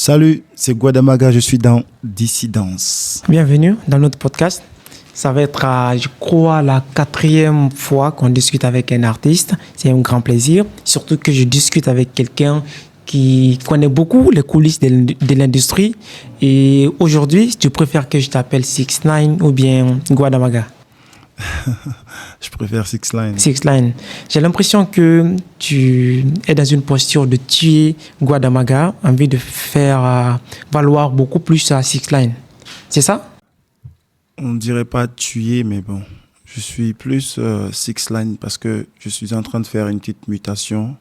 Salut, c'est Guadamaga, je suis dans Dissidence. Bienvenue dans notre podcast. Ça va être, je crois, la 4e fois qu'on discute avec un artiste. C'est un grand plaisir. Surtout que je discute avec quelqu'un qui connaît beaucoup les coulisses de l'industrie. Et aujourd'hui, tu préfères que je t'appelle 6ix9ine ou bien Guadamaga? Je préfère 6ix9ine. 6ix9ine. J'ai l'impression que tu es dans une posture de tuer Guadamaga, envie de faire valoir beaucoup plus à 6ix9ine. C'est ça? On ne dirait pas tuer, mais bon, je suis plus 6ix9ine parce que je suis en train de faire une petite mutation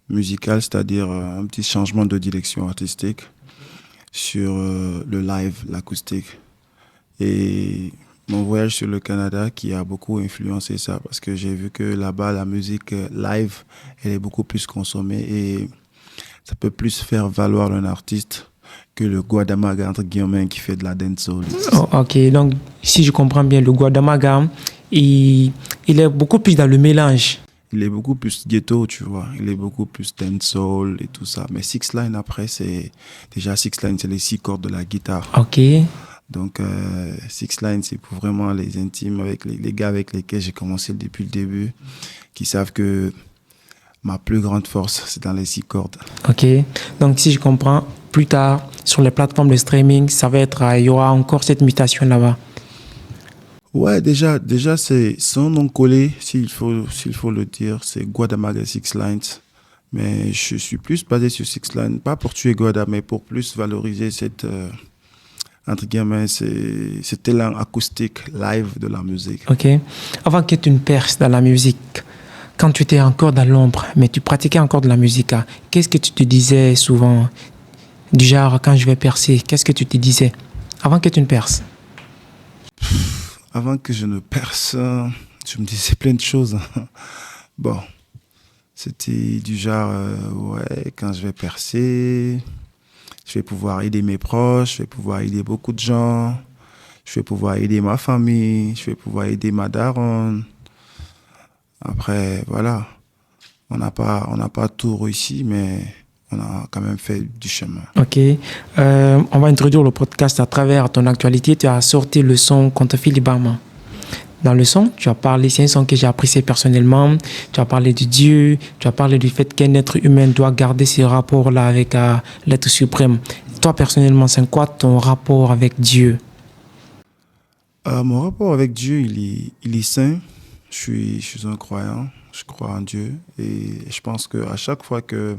musicale, c'est-à-dire un petit changement de direction artistique sur le live, l'acoustique. Et mon voyage sur le Canada qui a beaucoup influencé ça parce que j'ai vu que là-bas, la musique live, elle est beaucoup plus consommée et ça peut plus faire valoir un artiste que le Guadamaga, entre guillemets, qui fait de la dancehall. Oh, ok, donc si je comprends bien, le Guadamaga, il est beaucoup plus dans le mélange. Il est beaucoup plus ghetto, tu vois. Il est beaucoup plus dancehall et tout ça. Mais 6ix9ine, après, c'est... Déjà, 6ix9ine, c'est les 6 cordes de la guitare. Ok. Donc, 6ix9ine, c'est pour vraiment les intimes, avec les gars avec lesquels j'ai commencé depuis le début, qui savent que ma plus grande force, c'est dans les 6 cordes. Ok. Donc, si je comprends, plus tard, sur les plateformes de streaming, ça va être, il y aura encore cette mutation là-bas. Ouais, déjà, c'est son nom collé, s'il faut le dire, c'est Guadamaga 6ix9ine. Mais je suis plus basé sur 6ix9ine, pas pour tuer Guada, mais pour plus valoriser cette, entre guillemets, cet élan acoustique live de la musique. Ok. Avant que tu ne perces dans la musique, quand tu étais encore dans l'ombre, mais tu pratiquais encore de la musique, qu'est-ce que tu te disais souvent? Du genre, quand je vais percer, qu'est-ce que tu te disais avant que tu ne perces? Avant que je ne perce, je me disais plein de choses. Bon, c'était du genre, ouais, quand je vais percer, je vais pouvoir aider mes proches, je vais pouvoir aider beaucoup de gens, je vais pouvoir aider ma famille, je vais pouvoir aider ma daronne. Après, voilà, on n'a pas tout réussi, mais on a quand même fait du chemin. Ok. On va introduire le podcast à travers ton actualité. Tu as sorti le son contre Philippe Bama. Dans le son, tu as parlé, c'est un son que j'ai apprécié personnellement. Tu as parlé de Dieu, tu as parlé du fait qu'un être humain doit garder ce rapport-là avec l'être suprême. Toi, personnellement, c'est quoi ton rapport avec Dieu? Mon rapport avec Dieu, il est sain. Je suis un croyant, je crois en Dieu. Et je pense qu'à chaque fois que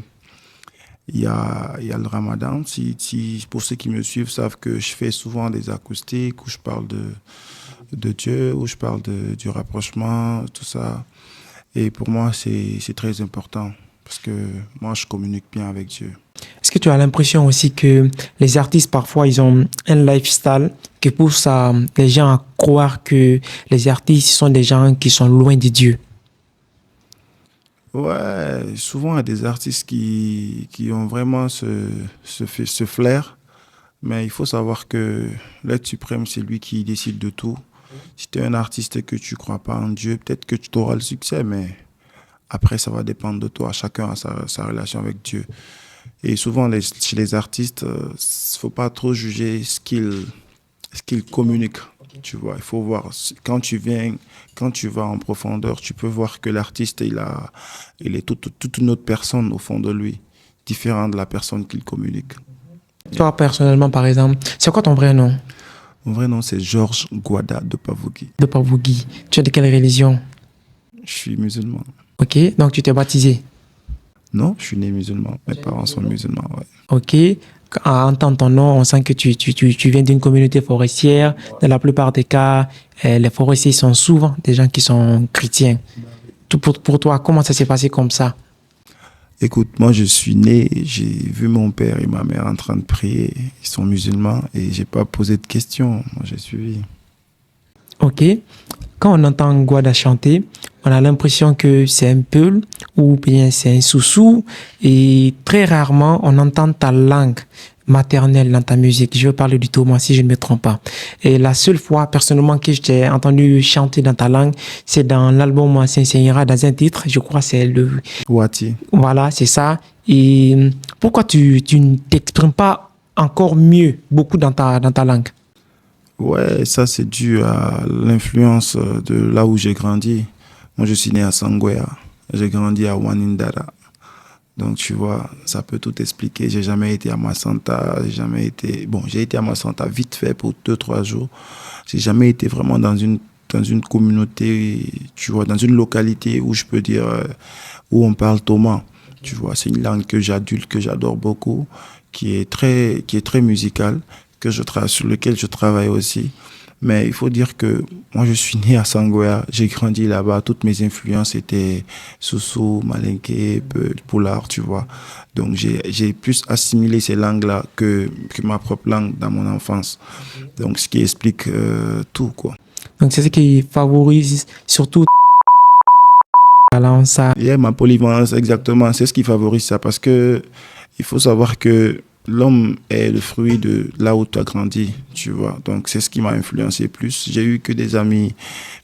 il y a le Ramadan. Pour ceux qui me suivent savent que je fais souvent des acoustiques où je parle de Dieu, où je parle du rapprochement, tout ça. Et pour moi, c'est très important parce que moi, je communique bien avec Dieu. Est-ce que tu as l'impression aussi que les artistes, parfois, ils ont un lifestyle qui pousse les gens à croire que les artistes sont des gens qui sont loin de Dieu? Ouais, souvent il y a des artistes qui ont vraiment ce flair, mais il faut savoir que l'être suprême, c'est lui qui décide de tout. Si tu es un artiste et que tu ne crois pas en Dieu, peut-être que tu auras le succès, mais après, ça va dépendre de toi. Chacun a sa relation avec Dieu. Et souvent, chez les artistes, il ne faut pas trop juger ce qu'ils communiquent. Tu vois, il faut voir, quand tu vas en profondeur, tu peux voir que l'artiste, il est toute une autre personne au fond de lui, différent de la personne qu'il communique. Toi, personnellement, par exemple, c'est quoi ton vrai nom? Mon vrai nom, c'est Georges Guada de Pavouguy. De Pavouguy. Tu es de quelle religion? Je suis musulman. Ok, donc tu t'es baptisé? Non, je suis né musulman. Mes parents sont musulmans, ouais. Ok. En entendant ton nom, on sent que tu viens d'une communauté forestière. Dans la plupart des cas, les forestiers sont souvent des gens qui sont chrétiens. Pour toi, comment ça s'est passé comme ça? Écoute, moi je suis né, j'ai vu mon père et ma mère en train de prier. Ils sont musulmans et j'ai pas posé de questions. Moi j'ai suivi. Ok. Quand on entend Guada chanter, on a l'impression que c'est un peul ou bien c'est un soussou. Et très rarement, on entend ta langue maternelle dans ta musique. Je veux parler du Thomas, si je ne me trompe pas. Et la seule fois, personnellement, que je t'ai entendu chanter dans ta langue, c'est dans l'album Saint-Seigneur, dans un titre, je crois que c'est le... Wati. Voilà, c'est ça. Et Pourquoi tu ne t'exprimes pas encore mieux, beaucoup dans ta langue? Ouais, ça c'est dû à l'influence de là où j'ai grandi. Moi, je suis né à Sangwea. J'ai grandi à Wanindara. Donc, tu vois, ça peut tout expliquer. J'ai jamais été à Massanta. Bon, j'ai été à Massanta vite fait pour 2, 3 jours. J'ai jamais été vraiment dans une communauté, tu vois, dans une localité où je peux dire, où on parle Toma. Tu vois, c'est une langue que j'adore beaucoup, qui est très musicale, sur lequel je travaille aussi. Mais il faut dire que moi, je suis né à Sangwea, j'ai grandi là-bas. Toutes mes influences étaient Sousou, Malinké, Peul, Pulaar, tu vois. Donc, j'ai plus assimilé ces langues-là que ma propre langue dans mon enfance. Donc, ce qui explique tout, quoi. Donc, c'est ce qui favorise surtout la langue, ça. Et ma polyvalence, exactement, c'est ce qui favorise ça. Parce que il faut savoir que l'homme est le fruit de là où tu as grandi, tu vois. Donc, c'est ce qui m'a influencé plus. J'ai eu que des amis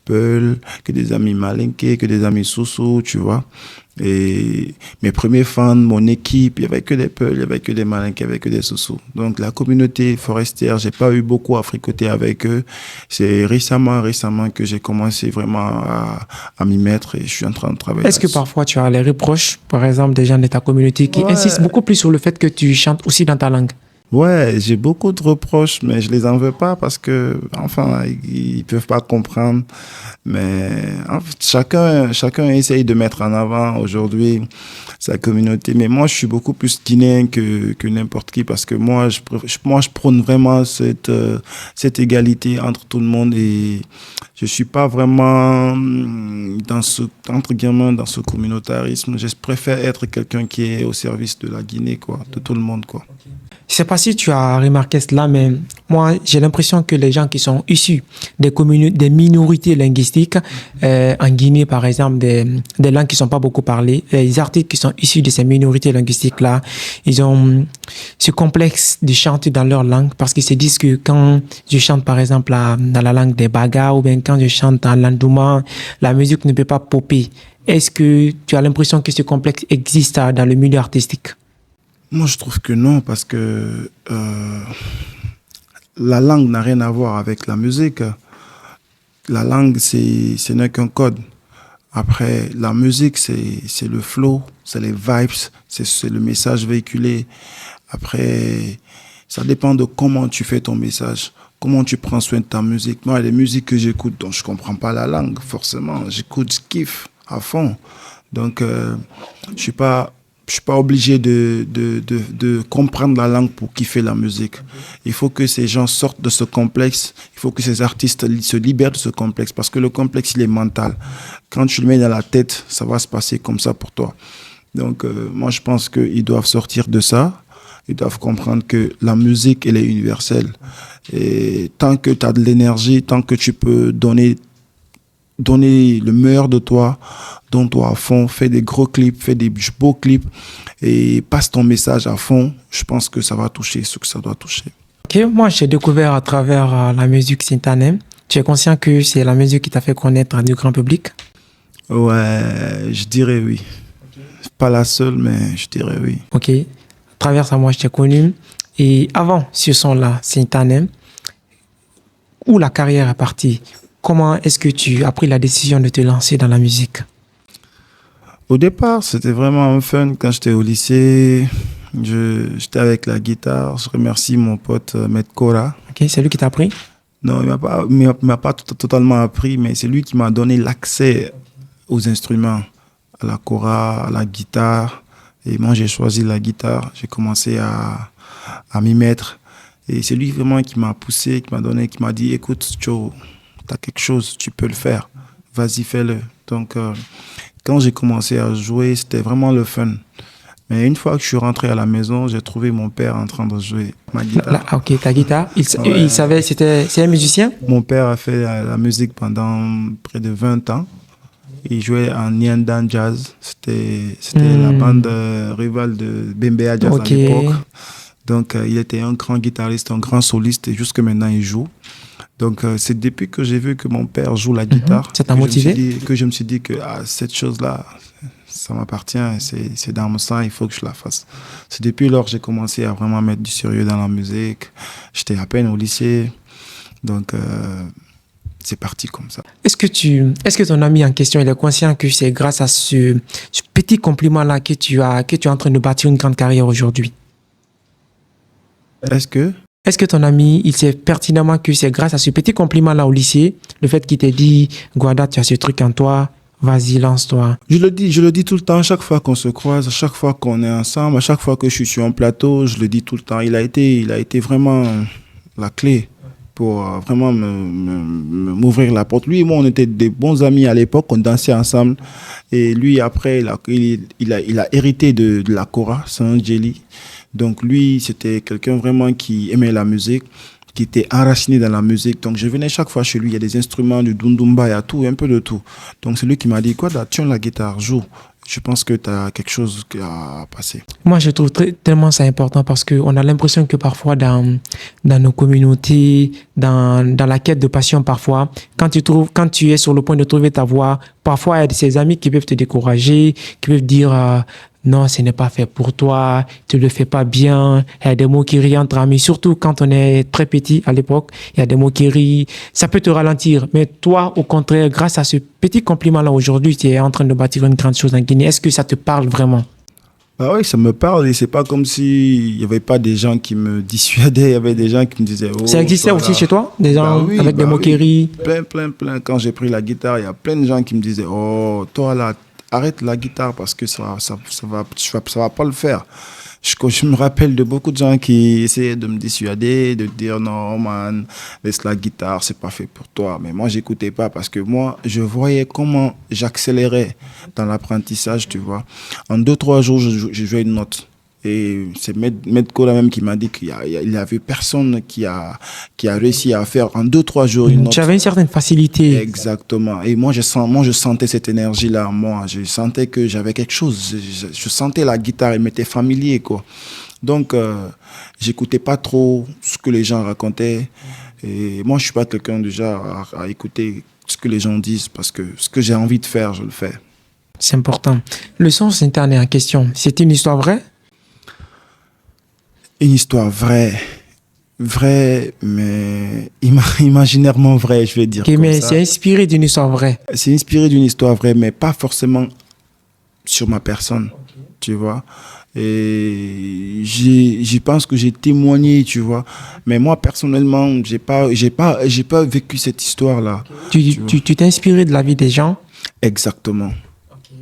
Peul, que des amis Malinké, que des amis Soussou, tu vois. Et mes premiers fans, mon équipe, il n'y avait que des Peul, il n'y avait que des Malinké, il n'y avait que des Soussou. Donc, la communauté forestière, j'ai pas eu beaucoup à fricoter avec eux. C'est récemment que j'ai commencé vraiment à m'y mettre et je suis en train de travailler. Est-ce que parfois tu as les reproches, par exemple, des gens de ta communauté qui insistent beaucoup plus sur le fait que tu chantes aussi dans ta langue? Ouais, j'ai beaucoup de reproches, mais je les en veux pas parce que, enfin, ils peuvent pas comprendre. Mais en fait, chacun essaye de mettre en avant aujourd'hui sa communauté. Mais moi, je suis beaucoup plus guinéen que n'importe qui parce que moi, je prône vraiment cette égalité entre tout le monde et je suis pas vraiment entre guillemets, dans ce communautarisme. Je préfère être quelqu'un qui est au service de la Guinée, quoi, de tout le monde, quoi. Je sais pas si tu as remarqué cela, mais moi, j'ai l'impression que les gens qui sont issus des minorités linguistiques, en Guinée, par exemple, des langues qui sont pas beaucoup parlées, les artistes qui sont issus de ces minorités linguistiques-là, ils ont ce complexe de chanter dans leur langue parce qu'ils se disent que quand je chante, par exemple, dans la langue des Baga ou bien quand je chante en landouma, la musique ne peut pas popper. Est-ce que tu as l'impression que ce complexe existe dans le milieu artistique? Moi, je trouve que non, parce que la langue n'a rien à voir avec la musique. La langue, ce n'est qu'un code. Après, la musique, c'est le flow, c'est les vibes, c'est le message véhiculé. Après, ça dépend de comment tu fais ton message, comment tu prends soin de ta musique. Moi, les musiques que j'écoute, dont je comprends pas la langue, forcément, j'écoute, je kiffe à fond. Donc, je suis pas obligé de comprendre la langue pour kiffer la musique. Il faut que ces gens sortent de ce complexe. Il faut que ces artistes se libèrent de ce complexe parce que le complexe, il est mental. Quand tu le mets dans la tête, ça va se passer comme ça pour toi. Donc, moi, je pense qu'ils doivent sortir de ça. Ils doivent comprendre que la musique, elle est universelle. Et tant que tu as de l'énergie, tant que tu peux donner le meilleur de toi, donne-toi à fond, fais des gros clips, fais des beaux clips et passe ton message à fond. Je pense que ça va toucher ce que ça doit toucher. Ok, moi j'ai découvert à travers la musique Sintanem. Tu es conscient que c'est la musique qui t'a fait connaître du grand public? Ouais, je dirais oui. Pas la seule, mais je dirais oui. Ok, à travers ça, moi je t'ai connu. Et avant ce son-là, Sintanem, où la carrière est partie, comment est-ce que tu as pris la décision de te lancer dans la musique? Au départ, c'était vraiment un fun quand j'étais au lycée. J'étais avec la guitare. Je remercie mon pote Maître Kora. Ok, c'est lui qui t'a appris? Non, il m'a pas totalement appris, mais c'est lui qui m'a donné l'accès aux instruments, à la kora, à la guitare. Et moi, j'ai choisi la guitare. J'ai commencé à m'y mettre. Et c'est lui vraiment qui m'a poussé, qui m'a dit, écoute, Joe, t'as quelque chose, tu peux le faire. Vas-y, fais-le. Donc, quand j'ai commencé à jouer, c'était vraiment le fun. Mais une fois que je suis rentré à la maison, j'ai trouvé mon père en train de jouer ma guitare. Ok, ta guitare. Il savait, c'est un musicien? Mon père a fait la musique pendant près de 20 ans. Il jouait en Nyandan Jazz. C'était la bande rivale de Bembea Jazz à l'époque. Donc, il était un grand guitariste, un grand soliste. Et jusque maintenant, il joue. Donc, c'est depuis que j'ai vu que mon père joue la guitare ça t'a motivé? que je me suis dit que cette chose-là, Ça m'appartient, c'est dans mon sang, il faut que je la fasse. C'est depuis lors que j'ai commencé à vraiment mettre du sérieux dans la musique. J'étais à peine au lycée, donc c'est parti comme ça. Est-ce que ton ami en question, il est conscient que c'est grâce à ce petit compliment-là que tu es en train de bâtir une grande carrière aujourd'hui? Est-ce que ton ami, il sait pertinemment que c'est grâce à ce petit compliment-là au lycée, le fait qu'il t'ait dit, Guada, tu as ce truc en toi, vas-y, lance-toi. Je le dis tout le temps, à chaque fois qu'on se croise, à chaque fois qu'on est ensemble, à chaque fois que je suis sur un plateau, je le dis tout le temps. Il a été vraiment la clé pour vraiment m'ouvrir la porte. Lui et moi, on était des bons amis à l'époque, on dansait ensemble. Et lui, après, il a hérité de la Kora, Saint-Angéli. Donc lui, c'était quelqu'un vraiment qui aimait la musique, qui était enraciné dans la musique. Donc je venais chaque fois chez lui, il y a des instruments, du dundumba, il y a tout, un peu de tout. Donc c'est lui qui m'a dit, quoi, tiens la guitare, joue. Je pense que tu as quelque chose à passer. Moi, je trouve tellement ça important parce qu'on a l'impression que parfois dans nos communautés, dans la quête de passion, parfois, quand tu es sur le point de trouver ta voie, parfois il y a ces amis qui peuvent te décourager, qui peuvent dire non, ce n'est pas fait pour toi, tu ne le fais pas bien. Il y a des moqueries entre amis, surtout quand on est très petit à l'époque. Il y a des moqueries, ça peut te ralentir. Mais toi, au contraire, grâce à ce petit compliment-là aujourd'hui, tu es en train de bâtir une grande chose en Guinée. Est-ce que ça te parle vraiment? Bah oui, ça me parle et c'est pas comme s'il n'y avait pas des gens qui me dissuadaient, il y avait des gens qui me disaient... Oh, ça existait aussi chez toi? Des gens avec des moqueries? Plein. Quand j'ai pris la guitare, il y a plein de gens qui me disaient « Oh, toi là, arrête la guitare parce que ça va pas le faire. » Je me rappelle de beaucoup de gens qui essayaient de me dissuader, de dire non man, laisse la guitare, c'est pas fait pour toi. Mais moi j'écoutais pas parce que moi je voyais comment j'accélérais dans l'apprentissage, tu vois. En 2-3 jours je jouais une note. Et c'est Maître Kola même qui m'a dit qu'il y avait personne qui a réussi à faire en 2-3 jours une note. Tu avais une certaine facilité. Exactement. Et moi je sentais cette énergie-là. Moi, je sentais que j'avais quelque chose. Je sentais la guitare, elle m'était familier, quoi. Donc, j'écoutais pas trop ce que les gens racontaient. Et moi, je suis pas quelqu'un du genre à écouter ce que les gens disent parce que ce que j'ai envie de faire, je le fais. C'est important. Le son internet en question, c'est une histoire vraie? Une histoire vraie, mais imaginairement vraie, je vais dire. Okay, mais c'est inspiré d'une histoire vraie. C'est inspiré d'une histoire vraie, mais pas forcément sur ma personne, tu vois. Et j'y pense que j'ai témoigné, tu vois. Mais moi, personnellement, j'ai pas vécu cette histoire-là. Tu t'es inspiré de la vie des gens? Exactement.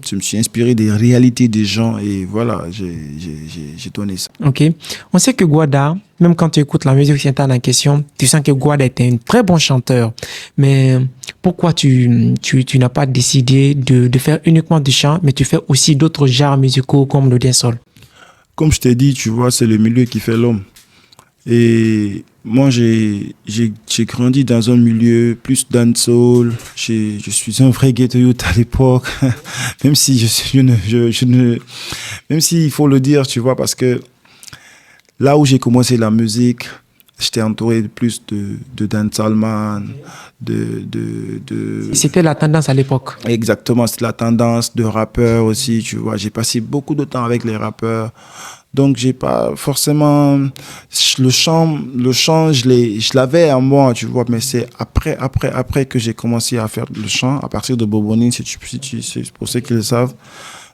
Je me suis inspiré des réalités des gens et voilà, j'ai donné ça. Ok. On sait que Guada, même quand tu écoutes la musique occidentale en question, tu sens que Guada était un très bon chanteur. Mais pourquoi tu n'as pas décidé de faire uniquement du chant, mais tu fais aussi d'autres genres musicaux comme le dancehall? Comme je t'ai dit, tu vois, c'est le milieu qui fait l'homme. Et moi, j'ai grandi dans un milieu plus dancehall. Je suis un vrai ghetto youth à l'époque, même si même si il faut le dire, tu vois, parce que là où j'ai commencé la musique, j'étais entouré de plus de dancehall man, C'était la tendance à l'époque. Exactement, c'est la tendance de rappeurs aussi, tu vois. J'ai passé beaucoup de temps avec les rappeurs. Donc, j'ai pas forcément le chant, je l'avais en moi, tu vois, mais c'est après que j'ai commencé à faire le chant, à partir de Bobonine, c'est pour ceux qui le savent.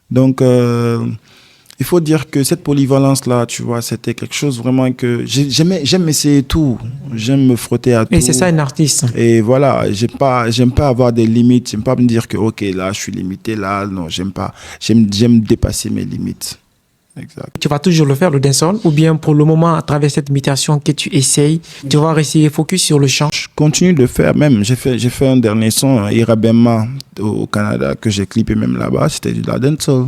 Donc, il faut dire que cette polyvalence-là, tu vois, c'était quelque chose vraiment que j'aime essayer tout. J'aime me frotter à tout. Et c'est ça un artiste. Et voilà, j'aime pas avoir des limites. J'aime pas me dire que, ok, là, je suis limité, là, non, j'aime pas. J'aime dépasser mes limites. Exact. Tu vas toujours le faire, le dancehall, ou bien pour le moment, à travers cette mutation que tu essayes, tu vas rester focus sur le chant? Je continue de le faire même. J'ai fait un dernier son, Irabema, au Canada, que j'ai clippé même là-bas. C'était de la dancehall.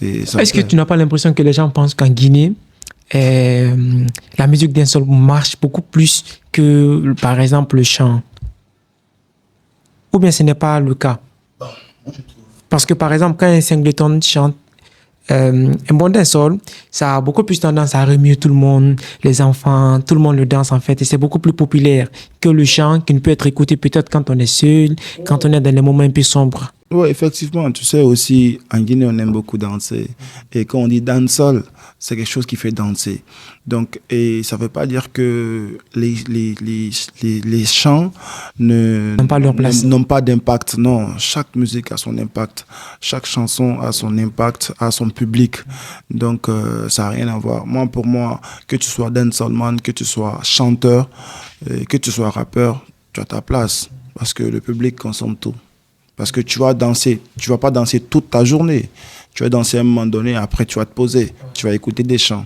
Est-ce que tu n'as pas l'impression que les gens pensent qu'en Guinée, la musique dancehall marche beaucoup plus que, par exemple, le chant? Ou bien ce n'est pas le cas? Parce que, par exemple, quand un Singleton chante un bon dancehall, ça a beaucoup plus tendance à remuer tout le monde, les enfants, tout le monde le danse en fait, et c'est beaucoup plus populaire que le chant qui ne peut être écouté peut-être quand on est seul, quand on est dans les moments un peu sombres. Oui, effectivement, tu sais aussi, en Guinée, on aime beaucoup danser. Et quand on dit dancehall, c'est quelque chose qui fait danser. Donc, et ça ne veut pas dire que les chants N'ont pas leur place. n'ont pas d'impact. Non, chaque musique a son impact. Chaque chanson a son impact, a son public. Donc, ça n'a rien à voir. Moi, pour moi, que tu sois dancehallman, que tu sois chanteur, que tu sois rappeur, tu as ta place. Parce que le public consomme tout. Parce que tu vas danser, tu vas pas danser toute ta journée. Tu vas danser à un moment donné, après tu vas te poser, tu vas écouter des chants.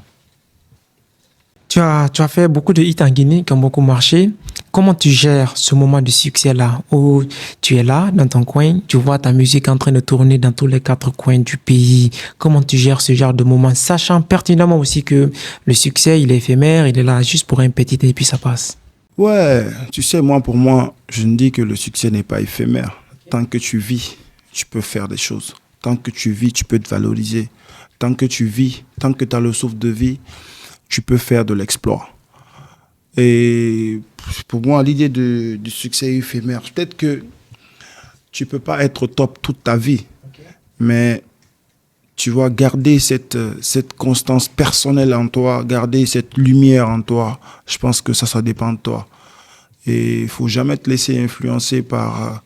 Tu as fait beaucoup de hits en Guinée qui ont beaucoup marché. Comment tu gères ce moment de succès-là où tu es là, dans ton coin, tu vois ta musique en train de tourner dans tous les quatre coins du pays? Comment tu gères ce genre de moment, sachant pertinemment aussi que le succès, il est éphémère, il est là juste pour un petit et puis ça passe. Ouais, tu sais, moi, pour moi, je ne dis que le succès n'est pas éphémère. Tant que tu vis, tu peux faire des choses. Tant que tu vis, tu peux te valoriser. Tant que tu vis, tant que tu as le souffle de vie, tu peux faire de l'exploit. Et pour moi, l'idée du succès éphémère, peut-être que tu peux pas être au top toute ta vie, mais tu vas garder cette constance personnelle en toi, garder cette lumière en toi. Je pense que ça dépend de toi. Et il faut jamais te laisser influencer par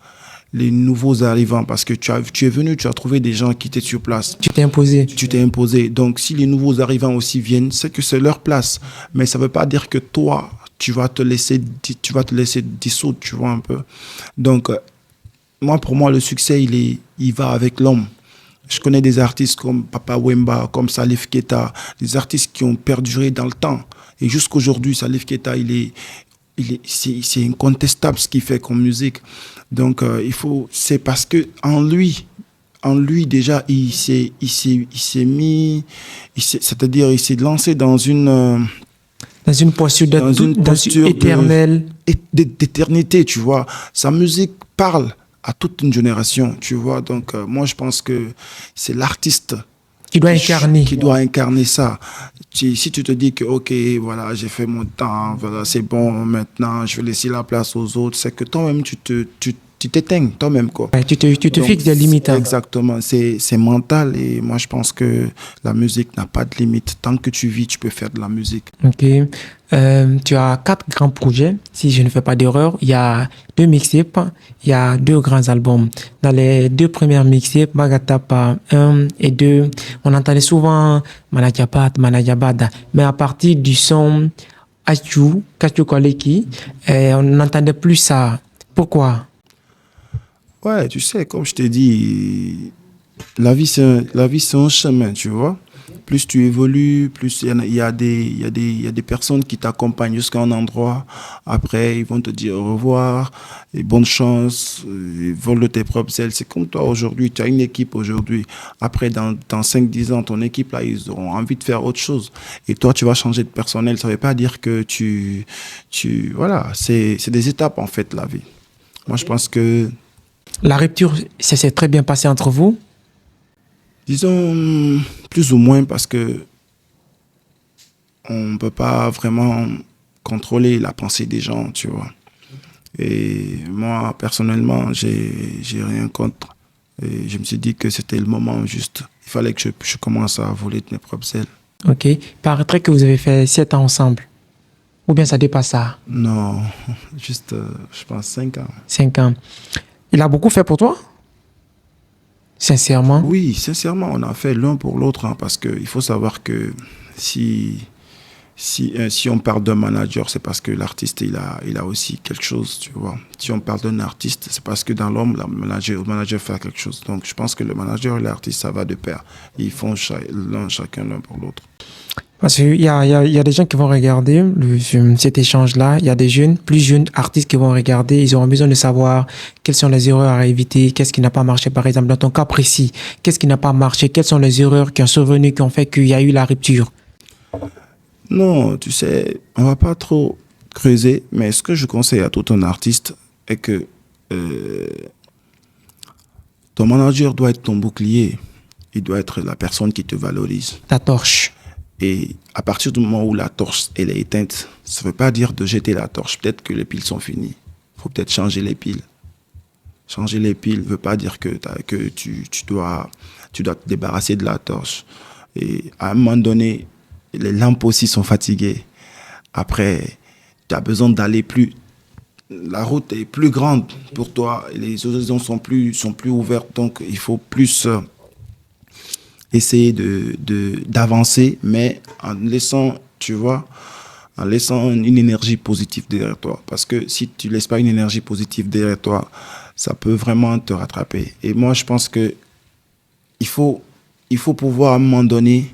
les nouveaux arrivants parce que tu es venu, tu as trouvé des gens qui étaient sur place. Tu t'es imposé. Tu t'es imposé. Donc, si les nouveaux arrivants aussi viennent, c'est que c'est leur place. Mais ça ne veut pas dire que toi, tu vas te laisser dissoudre, tu vois un peu. Donc, pour moi, le succès, il va avec l'homme. Je connais des artistes comme Papa Wemba, comme Salif Keita, des artistes qui ont perduré dans le temps. Et jusqu'aujourd'hui, Salif Keita, c'est incontestable ce qu'il fait comme musique. Donc, c'est parce que en lui déjà, c'est-à-dire, il s'est lancé dans une posture éternelle. D'éternité, tu vois. Sa musique parle à toute une génération, tu vois. Donc, moi, je pense que c'est l'artiste qui doit incarner ça. Si tu te dis que, OK, voilà, j'ai fait mon temps, voilà, c'est bon, maintenant, je vais laisser la place aux autres, c'est que toi-même, tu t'éteins, toi-même, quoi. Ouais, tu te fixes des limites. Exactement, c'est mental et moi, je pense que la musique n'a pas de limite. Tant que tu vis, tu peux faire de la musique. OK. Tu as 4 grands projets, si je ne fais pas d'erreur. Il y a 2 mixtapes, il y a 2 grands albums. Dans les 2 premières mixtapes, Magatapa 1 et 2, on entendait souvent Manajabad. Mais à partir du son Kachu Koleki, on n'entendait plus ça. Pourquoi? Ouais, tu sais, comme je t'ai dit, la vie, c'est un chemin, tu vois. Plus tu évolues, plus il y a des personnes qui t'accompagnent jusqu'à un endroit. Après, ils vont te dire au revoir et bonne chance. Ils volent de tes propres ailes. C'est comme toi aujourd'hui. Tu as une équipe aujourd'hui. Après, dans 5-10 ans, ton équipe, là, ils auront envie de faire autre chose. Et toi, tu vas changer de personnel. Ça ne veut pas dire que voilà, c'est des étapes, en fait, la vie. Moi, je pense que... La rupture, ça s'est très bien passé entre vous? Disons plus ou moins parce que on ne peut pas vraiment contrôler la pensée des gens, tu vois. Et moi, personnellement, j'ai rien contre. Et je me suis dit que c'était le moment juste. Il fallait que je commence à voler de mes propres ailes. OK. Il paraîtrait que vous avez fait 7 ans ensemble. Ou bien ça dépasse ça? Non, juste, je pense, 5 ans. 5 ans. Il a beaucoup fait pour toi? Sincèrement? Oui, sincèrement, on a fait l'un pour l'autre, hein, parce qu'il faut savoir que si on parle d'un manager, c'est parce que l'artiste, il a aussi quelque chose, tu vois. Si on parle d'un artiste, c'est parce que dans l'homme, le manager fait quelque chose. Donc, je pense que le manager et l'artiste, ça va de pair. Ils font chacun l'un pour l'autre. Parce qu'il y a des gens qui vont regarder cet échange-là. Il y a des plus jeunes artistes qui vont regarder. Ils auront besoin de savoir quelles sont les erreurs à éviter, qu'est-ce qui n'a pas marché, par exemple. Dans ton cas précis, qu'est-ce qui n'a pas marché? Quelles sont les erreurs qui ont survenu, qui ont fait qu'il y a eu la rupture? Non, tu sais, on va pas trop creuser, mais ce que je conseille à tout un artiste est que ton manager doit être ton bouclier. Il doit être la personne qui te valorise. Ta torche. Et à partir du moment où la torche elle est éteinte, ça ne veut pas dire de jeter la torche. Peut-être que les piles sont finies. Il faut peut-être changer les piles. Changer les piles ne veut pas dire que tu dois te débarrasser de la torche. Et à un moment donné, les lampes aussi sont fatiguées. Après, tu as besoin d'aller plus. La route est plus grande pour toi. Les horizons sont plus ouvertes. Donc, il faut plus essayer d'avancer, mais en laissant, tu vois, en laissant une énergie positive derrière toi. Parce que si tu ne laisses pas une énergie positive derrière toi, ça peut vraiment te rattraper. Et moi, je pense que il faut pouvoir à un moment donné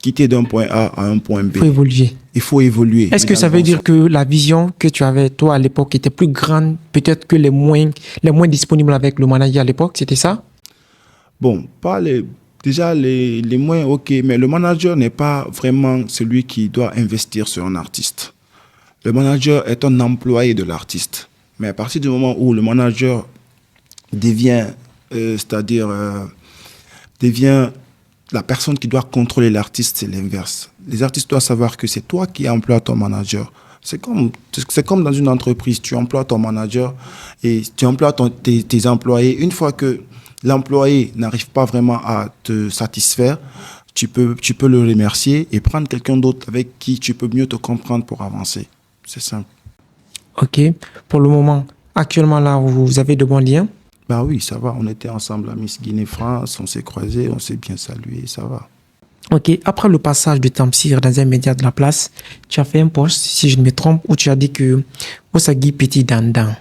quitter d'un point A à un point B. Il faut évoluer. Il faut évoluer. Est-ce que ça veut dire que la vision que tu avais, toi, à l'époque, était plus grande, peut-être que les moins disponibles avec le manager à l'époque, c'était ça? Bon, déjà les moins, ok, mais le manager n'est pas vraiment celui qui doit investir sur un artiste. Le manager est un employé de l'artiste. Mais à partir du moment où le manager devient la personne qui doit contrôler l'artiste, c'est l'inverse. Les artistes doivent savoir que c'est toi qui emploies ton manager. C'est comme dans une entreprise, tu emploies ton manager et tu emploies tes employés. Une fois que l'employé n'arrive pas vraiment à te satisfaire, tu peux le remercier et prendre quelqu'un d'autre avec qui tu peux mieux te comprendre pour avancer. C'est simple. Ok. Pour le moment, actuellement là, vous avez de bons liens? Ben oui, ça va. On était ensemble à Miss Guinée-France, on s'est croisés, on s'est bien salués, ça va. Ok. Après le passage de Tamsir dans un média de la place, tu as fait un post, si je ne me trompe, où tu as dit que Osagi Petit Dandan.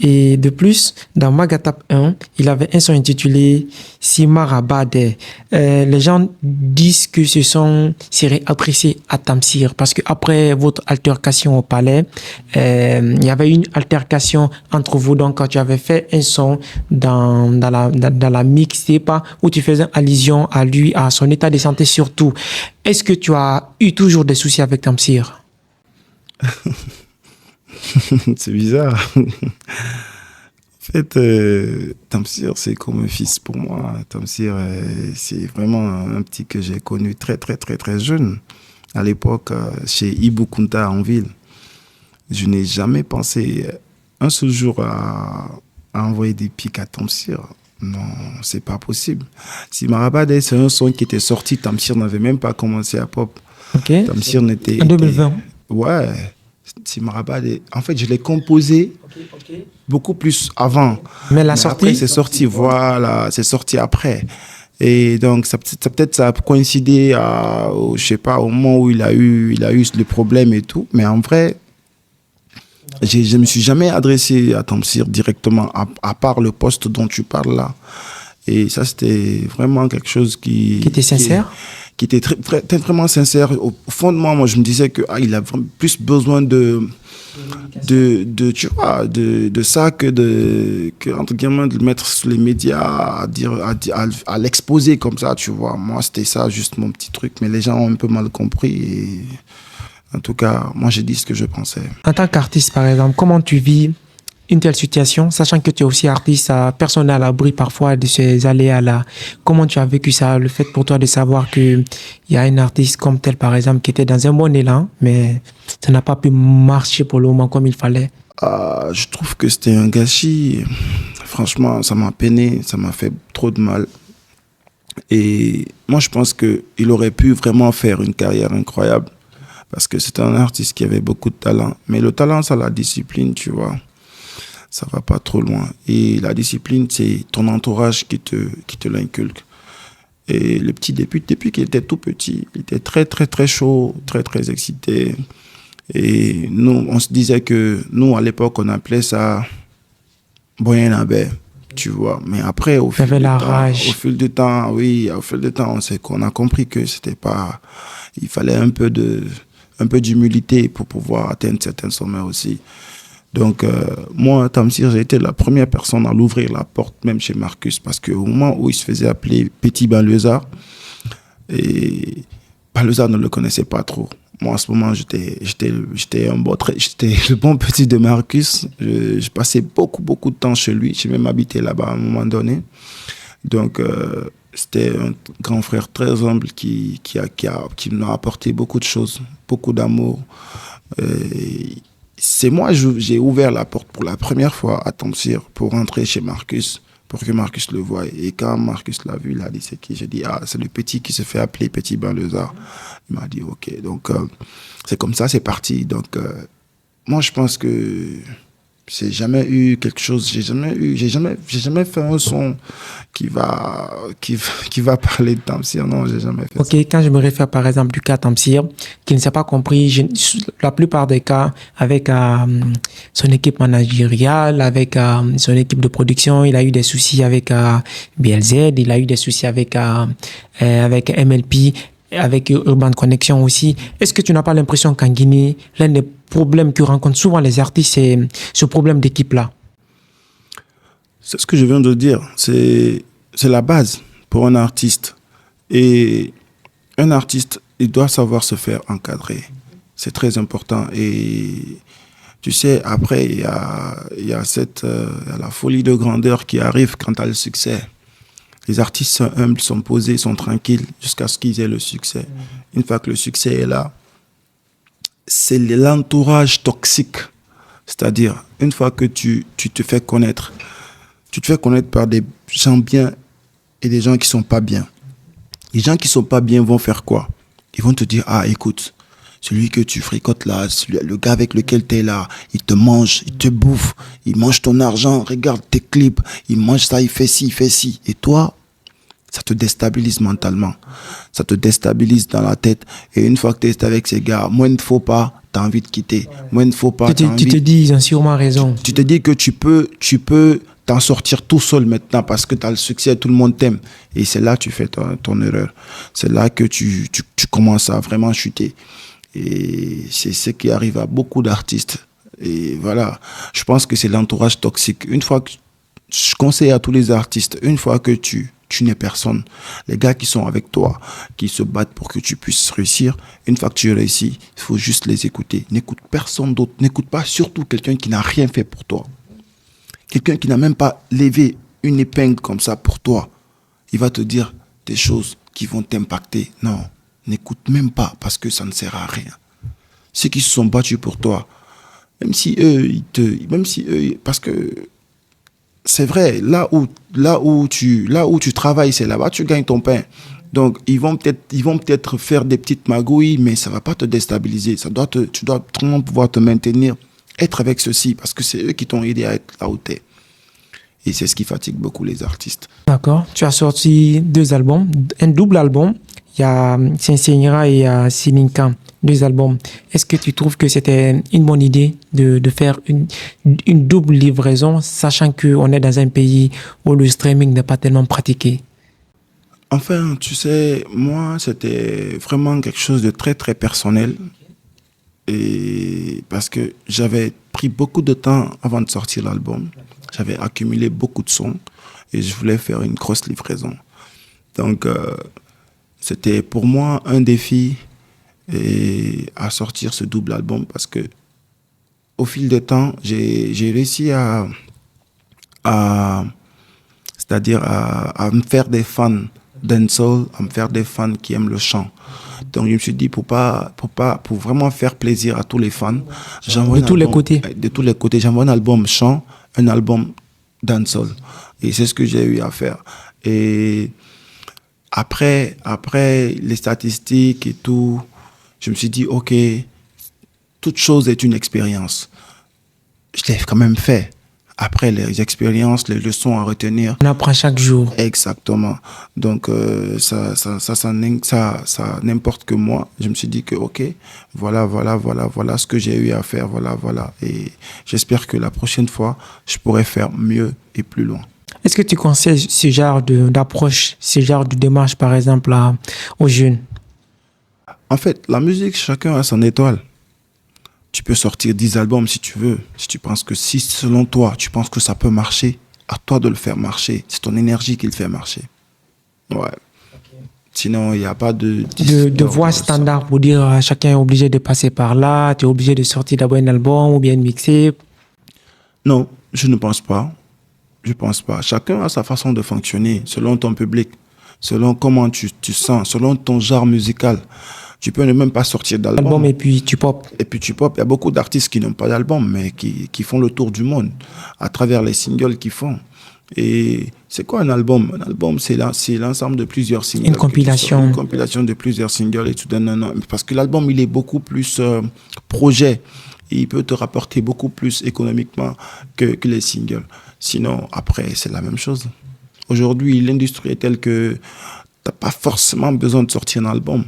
Et de plus, dans Magatap 1, il avait un son intitulé Simarabade. Les gens disent que ce son serait apprécié à Tamsir parce que après votre altercation au palais, il y avait une altercation entre vous. Donc, quand tu avais fait un son dans la mixtape où tu faisais allusion à lui, à son état de santé surtout, est-ce que tu as eu toujours des soucis avec Tamsir? C'est bizarre. En fait, Tamsir, c'est comme un fils pour moi. Tamsir, c'est vraiment un petit que j'ai connu très, très, très, très jeune. À l'époque, chez Ibou Kunta en ville. Je n'ai jamais pensé un seul jour à envoyer des pics à Tamsir. Non, c'est pas possible. Si Marabade, c'est un son qui était sorti, Tamsir n'avait même pas commencé à pop. Ok. Tamsir n'était... En 2020. Ouais. Si Marabade, en fait, je l'ai composé beaucoup plus avant. Mais la sortie, après, c'est sorti, voilà, c'est sorti après. Et donc, ça a coïncidé je sais pas, au moment où il a eu le problème et tout. Mais en vrai, je me suis jamais adressé à Tamsir directement, à part le poste dont tu parles là. Et ça, c'était vraiment quelque chose qui était sincère? Qui était vraiment sincère. Au fond de moi, je me disais que il a plus besoin de ça que entre guillemets de le mettre sur les médias, à l'exposer comme ça, tu vois. Moi, c'était ça, juste mon petit truc. Mais les gens ont un peu mal compris. Et en tout cas, moi, j'ai dit ce que je pensais. En tant qu'artiste, par exemple, comment tu vis une telle situation, sachant que tu es aussi artiste, personne n'est à l'abri parfois de ces aléas-là. Comment tu as vécu ça, le fait pour toi de savoir qu'il y a un artiste comme tel, par exemple, qui était dans un bon élan, mais ça n'a pas pu marcher pour le moment comme il fallait? Je trouve que c'était un gâchis. Franchement, ça m'a peiné, ça m'a fait trop de mal. Et moi, je pense qu'il aurait pu vraiment faire une carrière incroyable parce que c'est un artiste qui avait beaucoup de talent. Mais le talent, c'est la discipline, tu vois. Ça va pas trop loin. Et la discipline, c'est ton entourage qui te l'inculque. Et le petit, depuis qu'il était tout petit, il était très, très, très chaud, très, très excité. Et nous, on se disait que, nous, à l'époque, on appelait ça Boyenabé, tu vois. Mais après, au fil du temps, on a compris que c'était pas, il fallait un peu d'humilité pour pouvoir atteindre certains sommets aussi. Donc, moi, Tamsir, j'ai été la première personne à l'ouvrir la porte, même chez Marcus, parce qu'au moment où il se faisait appeler Petit Banlieusard, et Banlieusard ne le connaissait pas trop. Moi, à ce moment, j'étais le bon petit de Marcus. Je passais beaucoup, beaucoup de temps chez lui. J'ai même habité là-bas à un moment donné. Donc, c'était un grand frère très humble qui m'a apporté beaucoup de choses, beaucoup d'amour. c'est moi, j'ai ouvert la porte pour la première fois à Tamsir pour rentrer chez Marcus, pour que Marcus le voie. Et quand Marcus l'a vu, il a dit c'est qui? J'ai dit c'est le petit qui se fait appeler Petit Banlieusard. Il m'a dit ok. Donc c'est comme ça, c'est parti. Donc moi je pense que j'ai jamais eu quelque chose, j'ai jamais fait un son qui va parler de Tamsir. Non, j'ai jamais fait ça. Ok, quand je me réfère par exemple du cas Tamsir, qui ne s'est pas compris, la plupart des cas, avec son équipe managériale, avec son équipe de production, il a eu des soucis avec BLZ, il a eu des soucis avec MLP, avec Urban Connection aussi. Est-ce que tu n'as pas l'impression qu'en Guinée, l'un des problèmes que rencontrent souvent les artistes, c'est ce problème d'équipe-là? C'est ce que je viens de dire. C'est la base pour un artiste. Et un artiste, il doit savoir se faire encadrer. C'est très important. Et tu sais, après, il y a la folie de grandeur qui arrive quand tu as le succès. Les artistes sont humbles, sont posés, sont tranquilles jusqu'à ce qu'ils aient le succès. Une fois que le succès est là, c'est l'entourage toxique. C'est-à-dire, une fois que tu te fais connaître, tu te fais connaître par des gens bien et des gens qui sont pas bien. Les gens qui sont pas bien vont faire quoi? Ils vont te dire, écoute, celui que tu fricotes là, le gars avec lequel tu es là, il te mange, il te bouffe, il mange ton argent, regarde tes clips, il mange ça, il fait ci, il fait ci. Et toi, ça te déstabilise mentalement. Ça te déstabilise dans la tête. Et une fois que tu es avec ces gars, moins il ne faut pas, tu as envie de quitter. Moins il ne faut pas, tu te dis, ils ont sûrement raison. Tu te dis que tu peux t'en sortir tout seul maintenant parce que tu as le succès, tout le monde t'aime. Et c'est là que tu fais ton erreur. C'est là que tu commences à vraiment chuter. Et c'est ce qui arrive à beaucoup d'artistes. Et voilà, je pense que c'est l'entourage toxique. Une fois que je conseille à tous les artistes, une fois que tu n'es personne, les gars qui sont avec toi, qui se battent pour que tu puisses réussir, une fois que tu réussis, il faut juste les écouter. N'écoute personne d'autre. N'écoute pas surtout quelqu'un qui n'a rien fait pour toi. Quelqu'un qui n'a même pas levé une épingle comme ça pour toi. Il va te dire des choses qui vont t'impacter. Non, n'écoute même pas parce que ça ne sert à rien. Ceux qui se sont battus pour toi, même si eux, parce que c'est vrai, là où tu travailles, c'est là-bas tu gagnes ton pain. Donc ils vont peut-être faire des petites magouilles, mais ça va pas te déstabiliser. Tu dois vraiment pouvoir te maintenir, être avec ceux-ci, parce que c'est eux qui t'ont aidé à être là où t'es. Et c'est ce qui fatigue beaucoup les artistes. D'accord. Tu as sorti 2 albums, un double album. Il y a Saint-Seignera et il y a Sininka, 2 albums. Est-ce que tu trouves que c'était une bonne idée de faire une double livraison, sachant qu'on est dans un pays où le streaming n'est pas tellement pratiqué? Enfin, tu sais, moi, c'était vraiment quelque chose de très, très personnel. Et parce que j'avais pris beaucoup de temps avant de sortir l'album. J'avais accumulé beaucoup de sons et je voulais faire une grosse livraison. Donc, c'était pour moi un défi à sortir ce double album parce que au fil du temps, j'ai réussi c'est-à-dire à me faire des fans dancehall, à me faire des fans qui aiment le chant. Donc je me suis dit pour vraiment faire plaisir à tous les fans, De tous les côtés, j'envoie un album chant, un album dancehall. Et c'est ce que j'ai eu à faire. Et après les statistiques et tout, je me suis dit ok, toute chose est une expérience. Je l'ai quand même fait. Après les expériences, les leçons à retenir. On apprend chaque jour. Exactement. Donc, ça n'importe que moi. Je me suis dit que, ok, voilà ce que j'ai eu à faire, voilà. Et j'espère que la prochaine fois, je pourrai faire mieux et plus loin. Est-ce que tu conseilles ce genre d'approche, ce genre de démarche, par exemple, aux jeunes? En fait, la musique, chacun a son étoile. Tu peux sortir 10 albums si tu veux. Si selon toi, tu penses que ça peut marcher, à toi de le faire marcher. C'est ton énergie qui le fait marcher. Ouais. Sinon, il n'y a pas de voie standard pour dire chacun est obligé de passer par là, tu es obligé de sortir d'abord un album ou bien de mixer. Non, je ne pense pas. Je pense pas. Chacun a sa façon de fonctionner selon ton public, selon comment tu sens, selon ton genre musical. Tu peux ne même pas sortir d'album. Album et puis tu pop. Et puis tu pop. Il y a beaucoup d'artistes qui n'ont pas d'album, mais qui font le tour du monde à travers les singles qu'ils font. Et c'est quoi un album? Un album, c'est l'ensemble de plusieurs singles. Une compilation. Une compilation de plusieurs singles. Et tu donnes un nom. Parce que l'album, il est beaucoup plus projet. Et il peut te rapporter beaucoup plus économiquement que les singles. Sinon, après, c'est la même chose. Aujourd'hui, l'industrie est telle que tu n'as pas forcément besoin de sortir un album.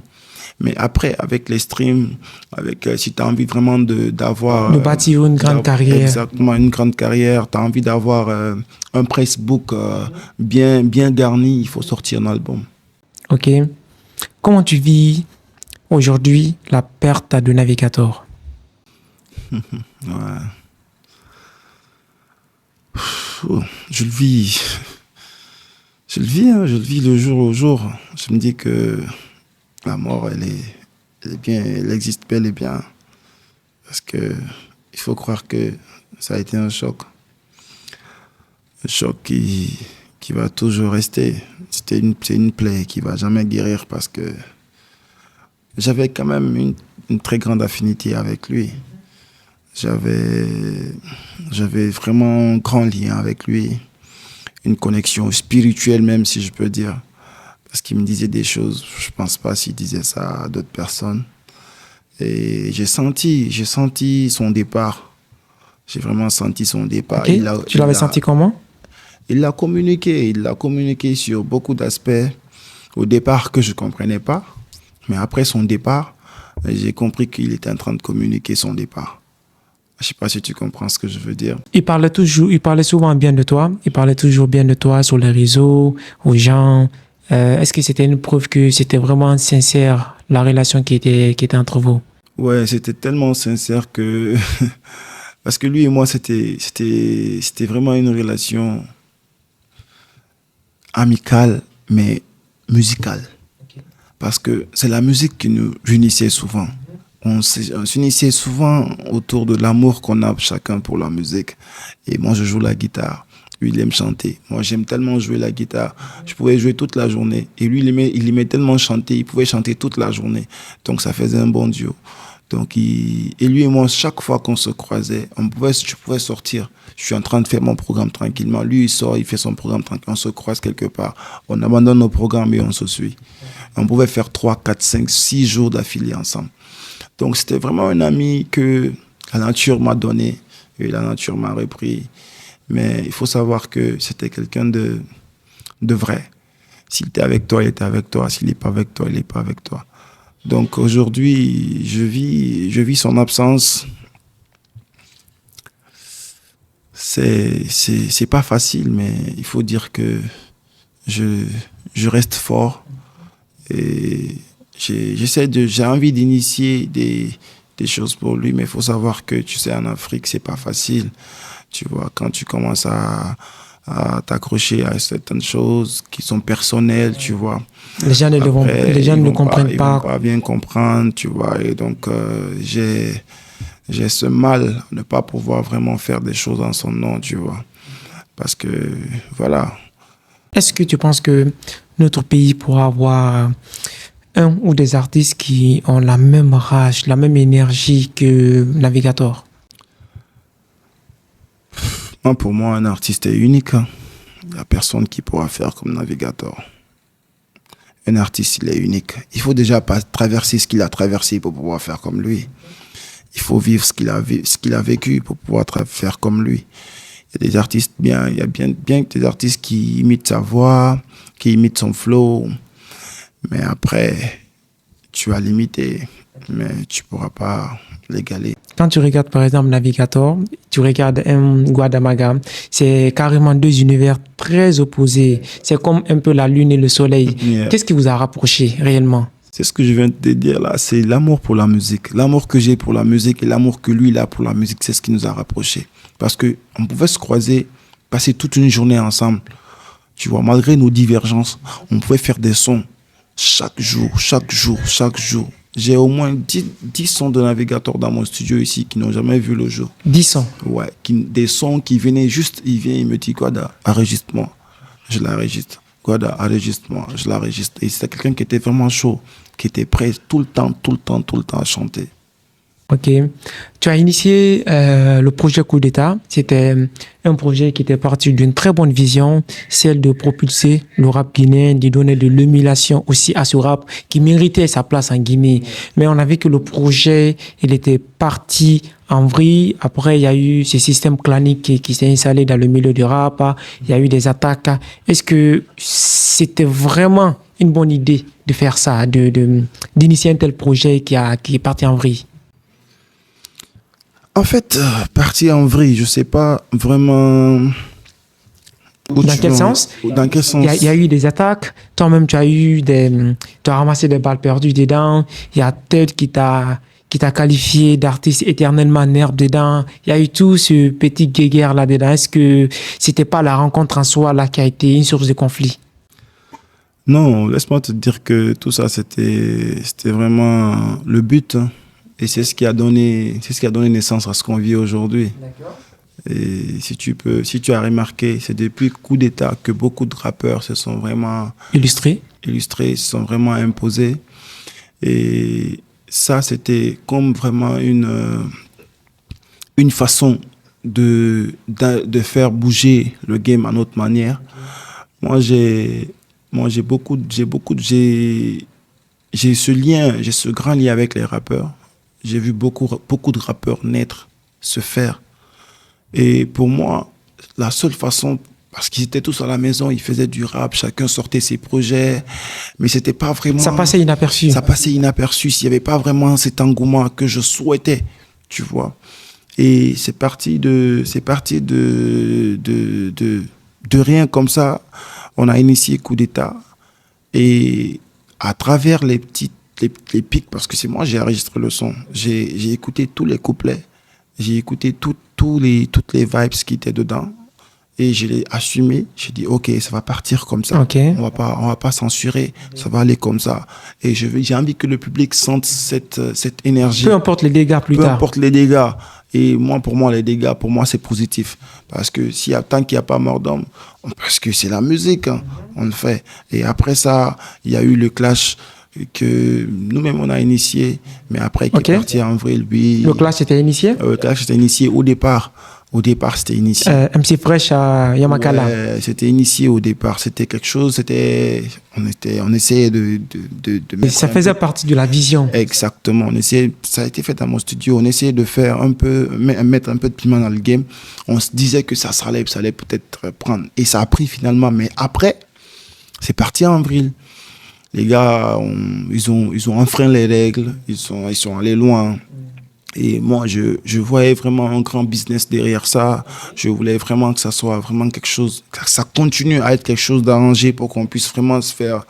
Mais après, avec les streams, si tu as envie vraiment de bâtir une grande carrière. Exactement, une grande carrière. Tu as envie d'avoir un pressbook bien garni, il faut sortir un album. OK. Comment tu vis aujourd'hui la perte de Navigator? Ouais. Je le vis. Je le vis le jour au jour. Je me dis que la mort, elle est bien, elle existe bel et bien. Parce que il faut croire que ça a été un choc. Un choc qui va toujours rester. C'est une plaie qui va jamais guérir parce que j'avais quand même une très grande affinité avec lui. J'avais vraiment un grand lien avec lui. Une connexion spirituelle même, si je peux dire. Parce qu'il me disait des choses, je ne pense pas s'il disait ça à d'autres personnes. Et j'ai senti son départ. J'ai vraiment senti son départ. Okay. Tu l'avais senti comment? Il l'a communiqué sur beaucoup d'aspects. Au départ, que je ne comprenais pas. Mais après son départ, j'ai compris qu'il était en train de communiquer son départ. Je ne sais pas si tu comprends ce que je veux dire. Il parlait souvent bien de toi. Il parlait toujours bien de toi sur les réseaux, aux gens. Est-ce que c'était une preuve que c'était vraiment sincère, la relation qui était entre vous? Ouais, c'était tellement sincère que... Parce que lui et moi, c'était vraiment une relation amicale, mais musicale. Okay. Parce que c'est la musique qui nous unissait souvent. On s'unissait souvent autour de l'amour qu'on a chacun pour la musique. Et moi, je joue la guitare. Lui, il aime chanter. Moi, j'aime tellement jouer la guitare. Je pouvais jouer toute la journée. Et lui, il aimait tellement chanter. Il pouvait chanter toute la journée. Donc, ça faisait un bon duo. Donc, et lui et moi, chaque fois qu'on se croisait, je pouvais sortir. Je suis en train de faire mon programme tranquillement. Lui, il sort, il fait son programme tranquillement. On se croise quelque part. On abandonne nos programmes et on se suit. On pouvait faire 3, 4, 5, 6 jours d'affilée ensemble. Donc, c'était vraiment un ami que la nature m'a donné et la nature m'a repris. Mais il faut savoir que c'était quelqu'un de vrai. S'il était avec toi, il était avec toi. S'il n'est pas avec toi, il n'est pas avec toi. Donc aujourd'hui, je vis son absence. C'est pas facile, mais il faut dire que je reste fort. Et j'ai envie d'initier des choses pour lui, mais il faut savoir que, tu sais, en Afrique, c'est pas facile. Tu vois, quand tu commences à t'accrocher à certaines choses qui sont personnelles, tu vois. Les gens ne comprennent pas. Ils vont pas bien comprendre, tu vois. Et donc, j'ai ce mal de ne pas pouvoir vraiment faire des choses en son nom, tu vois. Parce que, voilà. Est-ce que tu penses que notre pays pourra avoir un ou des artistes qui ont la même rage, la même énergie que Navigator? Non, pour moi, un artiste est unique. Il n'y a personne qui pourra faire comme Navigator. Un artiste, il est unique. Il faut déjà pas traverser ce qu'il a traversé pour pouvoir faire comme lui. Il faut vivre ce qu'il a vécu pour pouvoir faire comme lui. Il y a des artistes bien, il y a bien des artistes qui imitent sa voix, qui imitent son flow. Mais après, tu as limité, mais tu pourras pas l'égaler. Quand tu regardes par exemple Navigator, tu regardes Gwada Maga, c'est carrément deux univers très opposés. C'est comme un peu la lune et le soleil. Yeah. Qu'est-ce qui vous a rapproché réellement? C'est ce que je viens de te dire là, c'est l'amour pour la musique. L'amour que j'ai pour la musique et l'amour que lui il a pour la musique, c'est ce qui nous a rapprochés. Parce qu'on pouvait se croiser, passer toute une journée ensemble. Tu vois, malgré nos divergences, on pouvait faire des sons chaque jour. J'ai au moins 10 sons de Navigator dans mon studio ici qui n'ont jamais vu le jour. 10 sons? Ouais, des sons qui venaient juste, il me dit, Gwada, enregistre-moi. Je l'enregistre. Gwada, enregistre-moi. Je l'enregistre. Et c'était quelqu'un qui était vraiment chaud. qui étaient prêts tout le temps à chanter. Ok. Tu as initié le projet Coup d'État. C'était un projet qui était parti d'une très bonne vision, celle de propulser le rap guinéen, de donner de l'émulation aussi à ce rap qui méritait sa place en Guinée. Mais on a vu que le projet, il était parti en vrille. Après, il y a eu ce système clanique qui s'est installé dans le milieu du rap. Il y a eu des attaques. Est-ce que c'était vraiment une bonne idée de faire ça, d'initier un tel projet qui est parti en vrille? En fait, partir en vrille, je sais pas vraiment. Dans quel sens? Dans quel sens? Il y a eu des attaques. Toi-même, tu as ramassé des balles perdues dedans. Il y a Ted qui t'a qualifié d'artiste éternellement nerf dedans. Il y a eu tout ce petit guéguerre là-dedans. Est-ce que c'était pas la rencontre en soi là qui a été une source de conflit? Non, laisse-moi te dire que tout ça, c'était vraiment le but, hein. Et c'est ce qui a donné naissance à ce qu'on vit aujourd'hui. D'accord. Et si tu as remarqué, c'est depuis Coup d'État que beaucoup de rappeurs se sont vraiment illustrés, se sont vraiment imposés. Et ça, c'était comme vraiment une façon de faire bouger le game à notre manière. J'ai ce lien, j'ai ce grand lien avec les rappeurs. J'ai vu beaucoup de rappeurs naître, se faire. Et pour moi, la seule façon, parce qu'ils étaient tous à la maison, ils faisaient du rap, chacun sortait ses projets, mais c'était pas vraiment... Ça passait inaperçu. Ça passait inaperçu, s'il n'y avait pas vraiment cet engouement que je souhaitais, tu vois. Et c'est parti de rien comme ça. On a initié Coup d'État. Et à travers les pics, parce que c'est moi, j'ai enregistré le son. J'ai écouté tous les couplets. J'ai écouté toutes les vibes qui étaient dedans. Et je l'ai assumé. J'ai dit, OK, ça va partir comme ça. Okay. On va pas censurer. Ça va aller comme ça. Et j'ai envie que le public sente cette énergie. Peu importe les dégâts plus tard. Peu importe les dégâts. Et pour moi, les dégâts, c'est positif. Parce que tant qu'il n'y a pas mort d'homme, parce que c'est la musique, hein, on le fait. Et après ça, il y a eu le clash que nous-mêmes, on a initié. Mais après, qui est parti en vrai, lui... Le clash était initié? Le clash était initié au départ. Au départ, c'était initié. MC Fresh à Yamakala. Ouais, c'était initié au départ. C'était quelque chose, on essayait de mettre ça faisait partie de la vision. Exactement. Ça a été fait dans mon studio. On essayait de mettre un peu de piment dans le game. On se disait que ça allait peut-être prendre. Et ça a pris finalement. Mais après, c'est parti en vrille. Les gars, ils ont enfreint les règles. Ils sont allés loin. Et moi, je voyais vraiment un grand business derrière ça. Je voulais vraiment que ça soit vraiment quelque chose, que ça continue à être quelque chose d'arrangé pour qu'on puisse vraiment se faire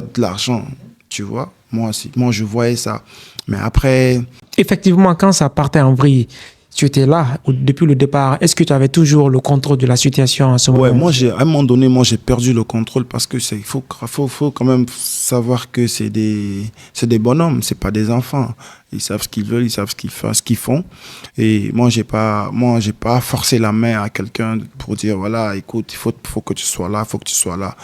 de l'argent. Tu vois? Moi, je voyais ça. Mais après... Effectivement, quand ça partait en vrille, tu étais là depuis le départ. Est-ce que tu avais toujours le contrôle de la situation à ce moment? Ouais, à un moment donné, j'ai perdu le contrôle parce que il faut quand même savoir que c'est des bonhommes, c'est pas des enfants. Ils savent ce qu'ils veulent, ils savent ce qu'ils font. Et moi, j'ai pas forcé la main à quelqu'un pour dire voilà, écoute, faut que tu sois là, faut que tu sois là.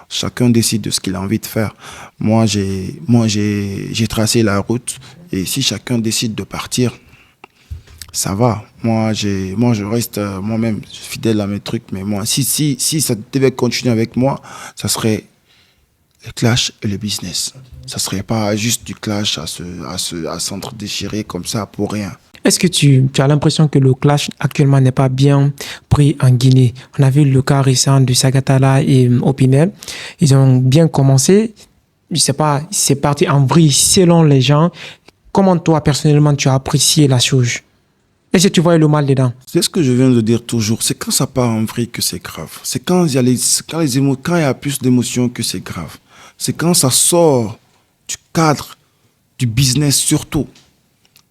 Chacun décide de ce qu'il a envie de faire. Moi, j'ai tracé la route et si chacun décide de partir, ça va. Moi, je reste moi-même fidèle à mes trucs. Mais moi, si ça devait continuer avec moi, ça serait le clash et le business. Ça serait pas juste du clash à s'entre-déchirer comme ça pour rien. Est-ce que tu as l'impression que le clash actuellement n'est pas bien pris en Guinée? On a vu le cas récent de Sagatala et Opinel. Ils ont bien commencé. Je sais pas, c'est parti en vrille selon les gens. Comment toi, personnellement, tu as apprécié la chose? Est-ce que tu vois le mal dedans? C'est ce que je viens de dire toujours. C'est quand ça part en vrille que c'est grave. C'est quand il y a plus d'émotions que c'est grave. C'est quand ça sort du cadre du business surtout.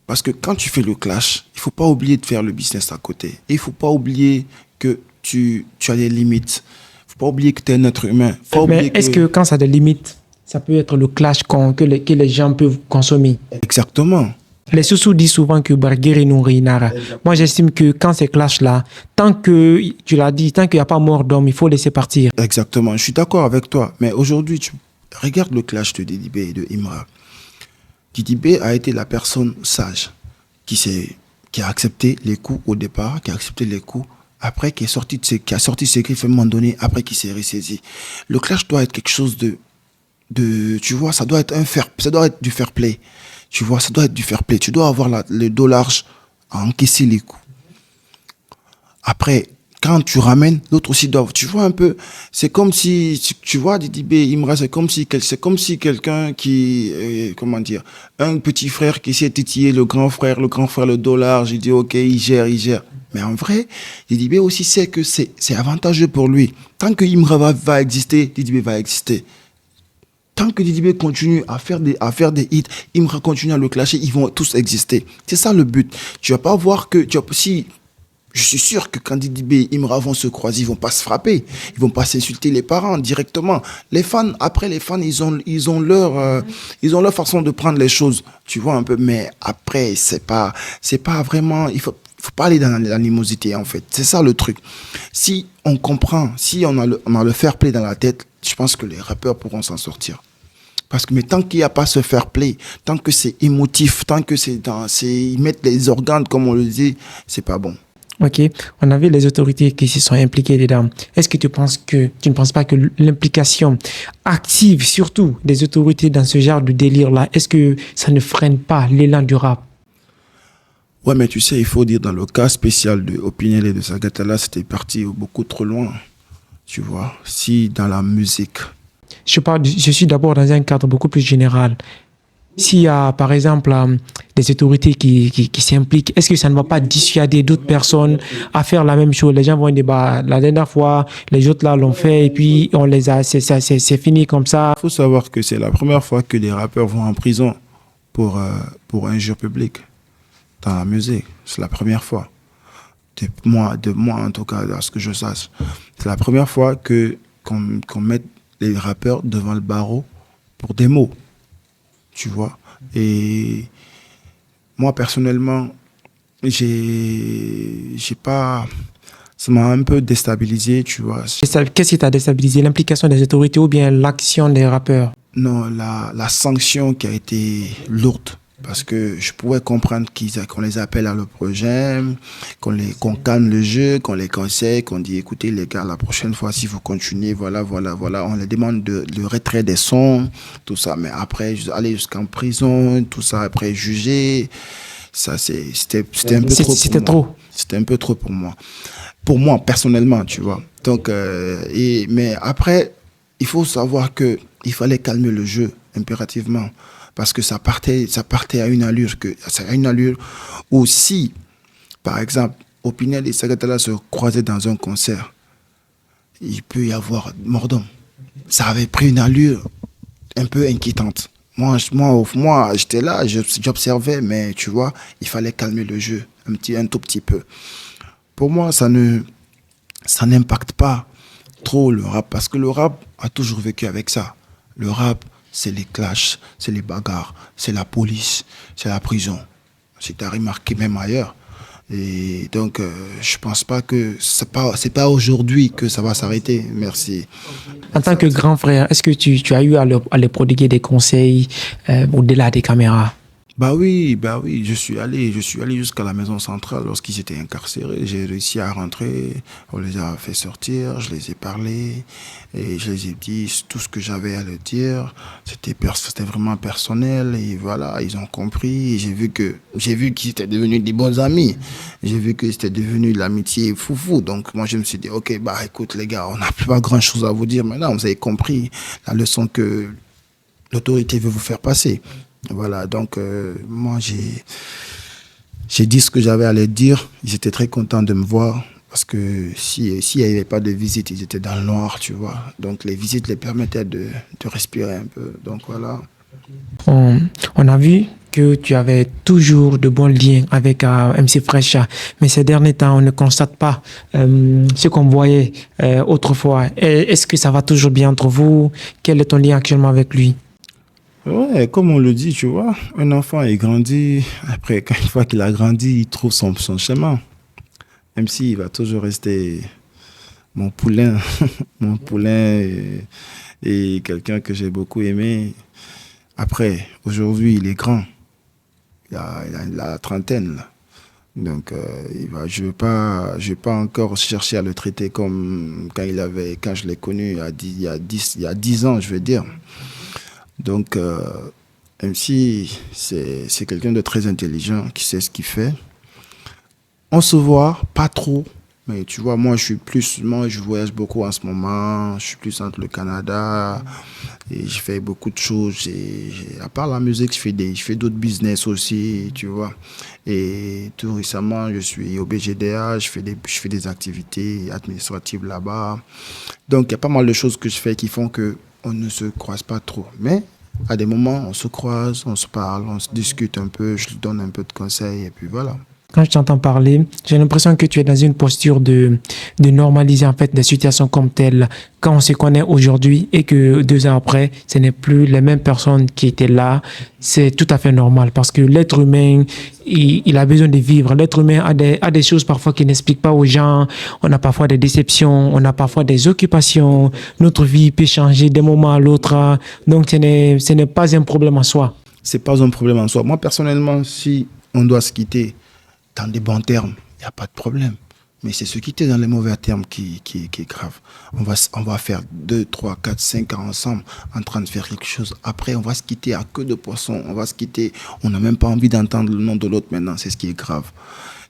Parce que quand tu fais le clash, il ne faut pas oublier de faire le business à côté. Et il ne faut pas oublier que tu as des limites. Il ne faut pas oublier que tu es un être humain. Mais est-ce que quand ça a des limites, ça peut être le clash que les gens peuvent consommer? Exactement. Les Soussous disent souvent que Bargueri nourrit Nara. Moi, j'estime que quand ces clashs-là, tant que, tu l'as dit, tant qu'il n'y a pas mort d'homme, il faut laisser partir. Exactement. Je suis d'accord avec toi. Mais aujourd'hui, regarde le clash de Didi B et de Imra. Didi B a été la personne sage qui a accepté les coups au départ, qui a accepté les coups après, qui a sorti ses griffes à un moment donné, après qui s'est ressaisi. Le clash doit être quelque chose tu vois, ça doit être du fair play. Tu vois, ça doit être du fair play. Tu dois avoir le dos large à encaisser les coups. Après, quand tu ramènes, l'autre aussi doit. Tu vois un peu, c'est comme si, tu vois, Didi B, Imra, c'est comme si quelqu'un qui, comment dire, un petit frère qui essaie de titiller le grand frère le dos large, il dit ok, il gère. Mais en vrai, Didi B aussi sait que c'est avantageux pour lui. Tant que Imra va exister, Didi B va exister. Tant que Didi B continue à faire des hits, Imra continue à le clasher, ils vont tous exister. C'est ça le but. Tu vas pas voir que, si, je suis sûr que quand Didi B et Imra vont se croiser, ils vont pas se frapper. Ils vont pas s'insulter les parents directement. Les fans, ils ont leur façon de prendre les choses. Tu vois un peu, mais après, c'est pas vraiment, il faut pas aller dans l'animosité, en fait. C'est ça le truc. Si on comprend, si on a le fair play dans la tête, je pense que les rappeurs pourront s'en sortir. Parce que, mais tant qu'il n'y a pas ce fair play, tant que c'est émotif, tant que ils mettent les organes, comme on le dit, c'est pas bon. Ok, on avait les autorités qui se sont impliquées dedans. Est-ce que tu ne penses pas que l'implication active, surtout des autorités dans ce genre de délire-là, est-ce que ça ne freine pas l'élan du rap? Ouais, mais tu sais, il faut dire, dans le cas spécial de Opinel et de Sagatala, c'était parti beaucoup trop loin. Tu vois, si dans la musique. Je suis d'abord dans un cadre beaucoup plus général. S'il y a, par exemple, des autorités qui s'impliquent, est-ce que ça ne va pas dissuader d'autres personnes à faire la même chose? Les gens vont dire, bah, la dernière fois, les autres là l'ont fait et puis c'est fini comme ça. Il faut savoir que c'est la première fois que les rappeurs vont en prison pour injure publique dans la musique. C'est la première fois. De moi en tout cas, à ce que je sache. C'est la première fois qu'on mette les rappeurs devant le barreau pour des mots. Tu vois. Et moi, personnellement, j'ai pas. Ça m'a un peu déstabilisé, tu vois. Qu'est-ce qui t'a déstabilisé? L'implication des autorités ou bien l'action des rappeurs? Non, la sanction qui a été lourde. Parce que je pouvais comprendre qu'on les appelle à le projet, qu'on calme le jeu, qu'on les conseille, qu'on dit écoutez les gars, la prochaine fois si vous continuez, voilà. On les demande le retrait des sons, tout ça. Mais après, aller jusqu'en prison, tout ça, après juger, ça c'était un peu trop. C'était trop. C'était un peu trop pour moi. Pour moi, personnellement, tu vois. Donc, mais après, il faut savoir qu'il fallait calmer le jeu impérativement. Parce que ça partait à une allure où si, par exemple, Opinel et Sagatala se croisaient dans un concert, il peut y avoir mort d'homme. Ça avait pris une allure un peu inquiétante. Moi, j'étais là, j'observais, mais tu vois, il fallait calmer le jeu un tout petit peu. Pour moi, ça n'impacte pas trop le rap, parce que le rap a toujours vécu avec ça. Le rap, c'est les clashs, c'est les bagarres, c'est la police, c'est la prison. Si tu as remarqué même ailleurs. Et donc, je pense pas que c'est pas aujourd'hui que ça va s'arrêter. Merci. En tant que grand frère, est-ce que tu as eu à leur prodiguer des conseils au-delà des caméras? Bah oui, je suis allé jusqu'à la maison centrale lorsqu'ils étaient incarcérés. J'ai réussi à rentrer, on les a fait sortir, je les ai parlé et je les ai dit tout ce que j'avais à leur dire. C'était vraiment personnel et voilà, ils ont compris. J'ai vu qu'ils étaient devenus des bons amis. J'ai vu que c'était devenu de l'amitié foufou. Donc moi je me suis dit ok, bah écoute les gars, on n'a pas grand chose à vous dire maintenant. Vous avez compris la leçon que l'autorité veut vous faire passer. Voilà, donc moi j'ai dit ce que j'avais à leur dire. Ils étaient très contents de me voir parce que s'il n'y avait pas de visite, ils étaient dans le noir, tu vois. Donc les visites les permettaient de respirer un peu. Donc voilà. On a vu que tu avais toujours de bons liens avec MC Fresh, mais ces derniers temps, on ne constate pas ce qu'on voyait autrefois. Est-ce que ça va toujours bien entre vous? Quel est ton lien actuellement avec lui? Ouais, comme on le dit, tu vois, un enfant, il grandit. Après, une fois qu'il a grandi, il trouve son chemin. Même s'il va toujours rester mon poulain. Mon poulain. et quelqu'un que j'ai beaucoup aimé. Après, aujourd'hui, il est grand. Il a la trentaine, là. Donc, je vais pas encore chercher à le traiter comme quand je l'ai connu il y a 10 ans, je veux dire. Donc, MC, c'est quelqu'un de très intelligent, qui sait ce qu'il fait. On se voit pas trop, mais tu vois, moi, je voyage beaucoup en ce moment. Je suis plus entre le Canada et je fais beaucoup de choses. À part la musique, je fais d'autres business aussi, tu vois. Et tout récemment, je suis au BGDA, je fais des activités administratives là-bas. Donc, il y a pas mal de choses que je fais qui font que on ne se croise pas trop. Mais à des moments, on se croise, on se parle, on se discute un peu, je lui donne un peu de conseils et puis voilà. Quand je t'entends parler, j'ai l'impression que tu es dans une posture de normaliser en fait des situations comme telles quand on se connaît aujourd'hui et que 2 ans après, ce n'est plus les mêmes personnes qui étaient là. C'est tout à fait normal parce que l'être humain, il a besoin de vivre. L'être humain a des choses parfois qu'il n'explique pas aux gens. On a parfois des déceptions, on a parfois des occupations. Notre vie peut changer d'un moment à l'autre. Donc, ce n'est pas un problème en soi. C'est pas un problème en soi. Moi, personnellement, si on doit se quitter dans des bons termes, il n'y a pas de problème. Mais c'est se quitter dans les mauvais termes qui est grave. On va faire 2, 3, 4, 5 ans ensemble en train de faire quelque chose. Après, on va se quitter à queue de poisson. On va se quitter. On n'a même pas envie d'entendre le nom de l'autre maintenant. C'est ce qui est grave.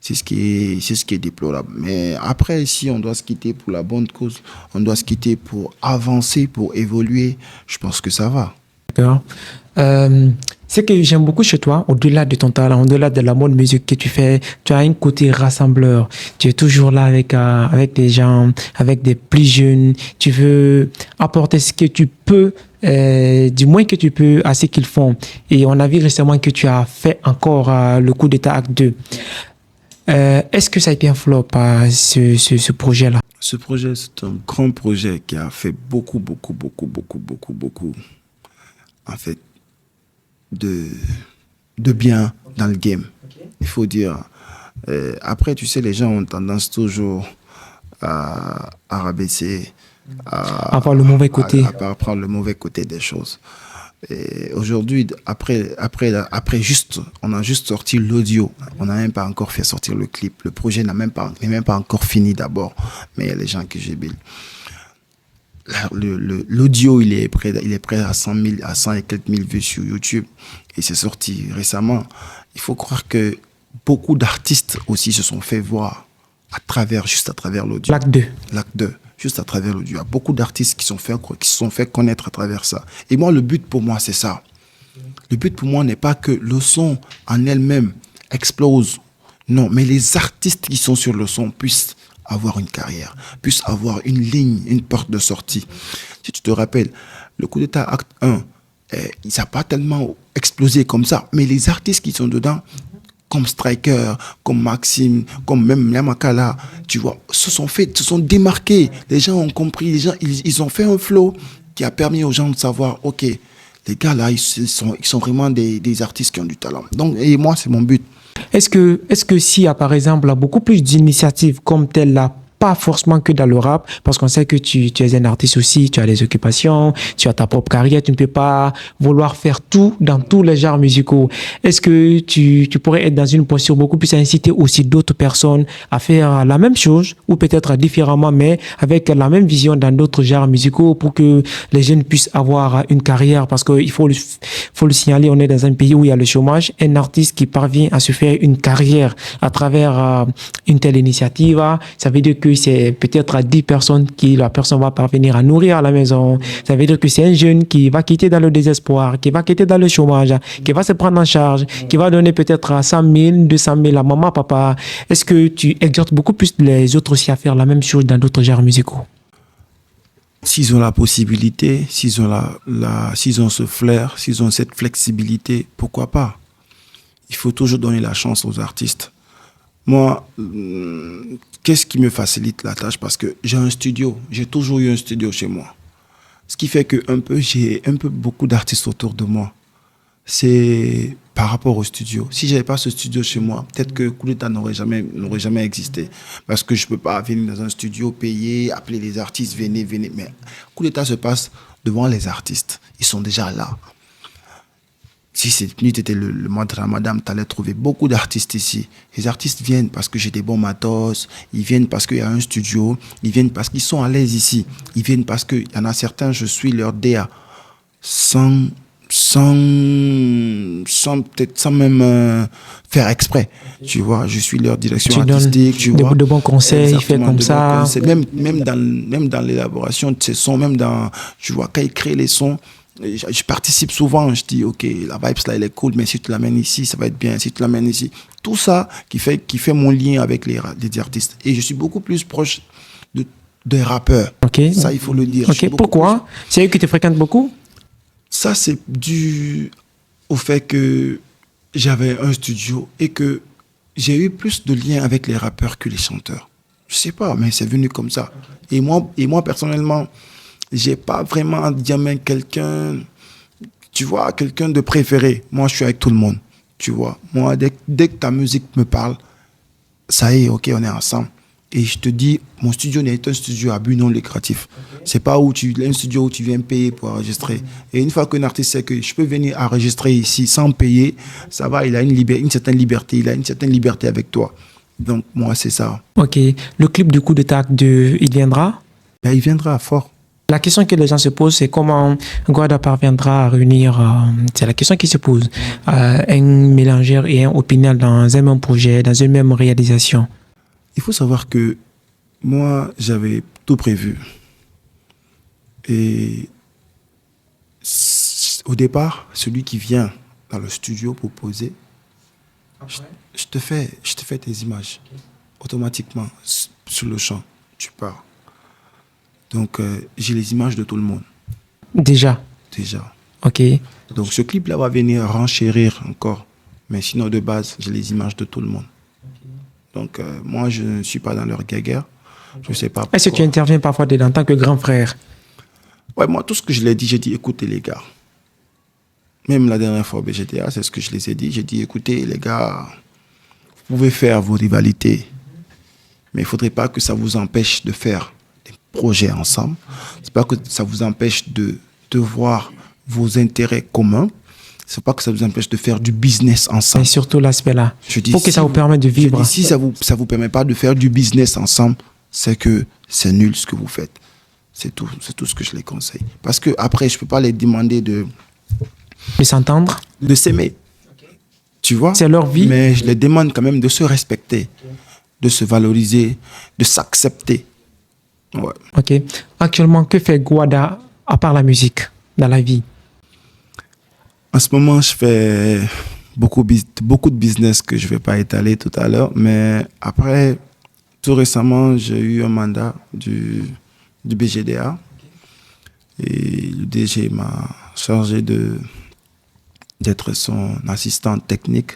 C'est ce qui est déplorable. Mais après, si on doit se quitter pour la bonne cause, on doit se quitter pour avancer, pour évoluer, je pense que ça va. D'accord. Ce que j'aime beaucoup chez toi, au-delà de ton talent, au-delà de la mode musique que tu fais, tu as un côté rassembleur. Tu es toujours là avec des gens, avec des plus jeunes. Tu veux apporter ce que tu peux, du moins que tu peux à ce qu'ils font. Et on a vu récemment que tu as fait encore le coup d'état acte 2. Est-ce que ça a été un flop, ce projet-là? Ce projet, c'est un grand projet qui a fait beaucoup, en fait, de bien dans le game. Il faut dire. Après, tu sais, les gens ont tendance toujours à rabaisser, à voir le mauvais côté. à prendre le mauvais côté des choses. Et aujourd'hui, après, juste, on a juste sorti l'audio. On n'a même pas encore fait sortir le clip. Le projet n'est même pas encore fini d'abord. Mais il y a les gens qui jubilent. L'audio, il est prêt à 100 et quelques mille vues sur YouTube. Et c'est sorti récemment. Il faut croire que beaucoup d'artistes aussi se sont fait voir juste à travers l'audio. L'acte 2. L'acte 2. Juste à travers l'audio. Il y a beaucoup d'artistes qui se sont fait connaître à travers ça. Et moi, le but pour moi, c'est ça. Le but pour moi n'est pas que le son en elle-même explose. Non, mais les artistes qui sont sur le son puissent avoir une carrière, puissent avoir une ligne, une porte de sortie. Si tu te rappelles, le coup d'état acte 1, il n'a pas tellement explosé comme ça. Mais les artistes qui sont dedans, comme Striker, comme Maxime, comme même Yamakala, tu vois, se sont démarqués. Les gens ont compris, ils ont fait un flow qui a permis aux gens de savoir, ok, les gars là, ils sont vraiment des artistes qui ont du talent. Donc, et moi, c'est mon but. Est-ce que s'il y a par exemple beaucoup plus d'initiatives comme telle là, pas forcément que dans le rap, parce qu'on sait que tu es un artiste aussi, tu as des occupations, tu as ta propre carrière, tu ne peux pas vouloir faire tout dans tous les genres musicaux. Est-ce que tu pourrais être dans une posture beaucoup plus à inciter aussi d'autres personnes à faire la même chose, ou peut-être différemment, mais avec la même vision dans d'autres genres musicaux pour que les jeunes puissent avoir une carrière? Parce qu'il faut le signaler, on est dans un pays où il y a le chômage. Un artiste qui parvient à se faire une carrière à travers une telle initiative, ça veut dire que c'est peut-être à 10 personnes qui la personne va parvenir à nourrir à la maison. Ça veut dire que c'est un jeune qui va quitter dans le désespoir, qui va quitter dans le chômage, qui va se prendre en charge, qui va donner peut-être 100 000, 200 000 à maman, papa. Est-ce que tu exhortes beaucoup plus les autres aussi à faire la même chose dans d'autres genres musicaux? S'ils ont la possibilité, s'ils ont ce flair, s'ils ont cette flexibilité, pourquoi pas? Il faut toujours donner la chance aux artistes. Moi, qu'est-ce qui me facilite la tâche? Parce que j'ai un studio. J'ai toujours eu un studio chez moi. Ce qui fait que j'ai beaucoup d'artistes autour de moi. C'est par rapport au studio. Si j'avais pas ce studio chez moi, peut-être que Coup d'État n'aurait jamais existé. Parce que je peux pas venir dans un studio, payer, appeler les artistes, venez. Mais Coup d'État se passe devant les artistes. Ils sont déjà là. Si cette nuit était le mois de Ramadan, tu allais trouver beaucoup d'artistes ici. Les artistes viennent parce que j'ai des bons matos, ils viennent parce qu'il y a un studio, ils viennent parce qu'ils sont à l'aise ici, ils viennent parce qu'il y en a certains, je suis leur DA. Sans peut-être sans même faire exprès, tu vois, je suis leur direction artistique, tu vois, de bons conseils, fait comme ça, même dans l'élaboration de ces sons, même dans, tu vois, quand ils créent les sons, je participe souvent, je dis ok, la vibe là elle est cool, mais si tu l'amènes ici ça va être bien, si tu l'amènes ici, tout ça qui fait mon lien avec les artistes, et je suis beaucoup plus proche des rappeurs, ça il faut le dire. Pourquoi? C'est eux qui te fréquentent beaucoup? Ça, c'est dû au fait que j'avais un studio et que j'ai eu plus de liens avec les rappeurs que les chanteurs. Je sais pas, mais c'est venu comme ça. Et moi personnellement, j'ai pas vraiment diamant quelqu'un, tu vois, quelqu'un de préféré. Moi, je suis avec tout le monde, tu vois. Moi, dès que ta musique me parle, ça y est, ok, on est ensemble. Et je te dis, mon studio n'est un studio à but non lucratif. C'est pas un studio où tu viens payer pour enregistrer. Et une fois qu'un artiste sait que je peux venir enregistrer ici sans payer, ça va, il a une certaine liberté. Il a une certaine liberté avec toi. Donc, moi, c'est ça. Ok. Le clip du coup de tac, il viendra? Ben, il viendra fort. La question que les gens se posent, c'est comment Guada parviendra à réunir, c'est la question qui se pose, un mélangeur et un opinion dans un même projet, dans une même réalisation. Il faut savoir que moi, j'avais tout prévu. Et au départ, celui qui vient dans le studio pour poser, je te fais tes images. Automatiquement, sur le champ, tu pars. Donc, j'ai les images de tout le monde. Déjà. Ok. Donc, ce clip-là va venir renchérir encore. Mais sinon, de base, j'ai les images de tout le monde. Donc, moi, je ne suis pas dans leur guéguerre. Je ne sais pas pourquoi. Est-ce que tu interviens parfois en tant que grand frère? Ouais, moi, tout ce que je l'ai dit, j'ai dit, écoutez, les gars. Même la dernière fois au BGDA, c'est ce que je les ai dit. J'ai dit, écoutez, les gars, vous pouvez faire vos rivalités, mais il ne faudrait pas que ça vous empêche de faire des projets ensemble. C'est pas que ça vous empêche de voir vos intérêts communs. C'est pas que ça vous empêche de faire du business ensemble. Mais surtout l'aspect-là. Pour que si ça vous permette de vivre. Je dis, si ça vous permet pas de faire du business ensemble, c'est que c'est nul ce que vous faites. C'est tout ce que je les conseille. Parce que après, je peux pas les demander de s'entendre, de s'aimer. Tu vois? C'est leur vie. Mais je les demande quand même de se respecter, de se valoriser, de s'accepter. Ouais. Ok. Actuellement, que fait Guada à part la musique dans la vie? En ce moment, je fais beaucoup de business que je ne vais pas étaler tout à l'heure. Mais après, tout récemment, j'ai eu un mandat du BGDA. Et le DG m'a chargé d'être son assistant technique,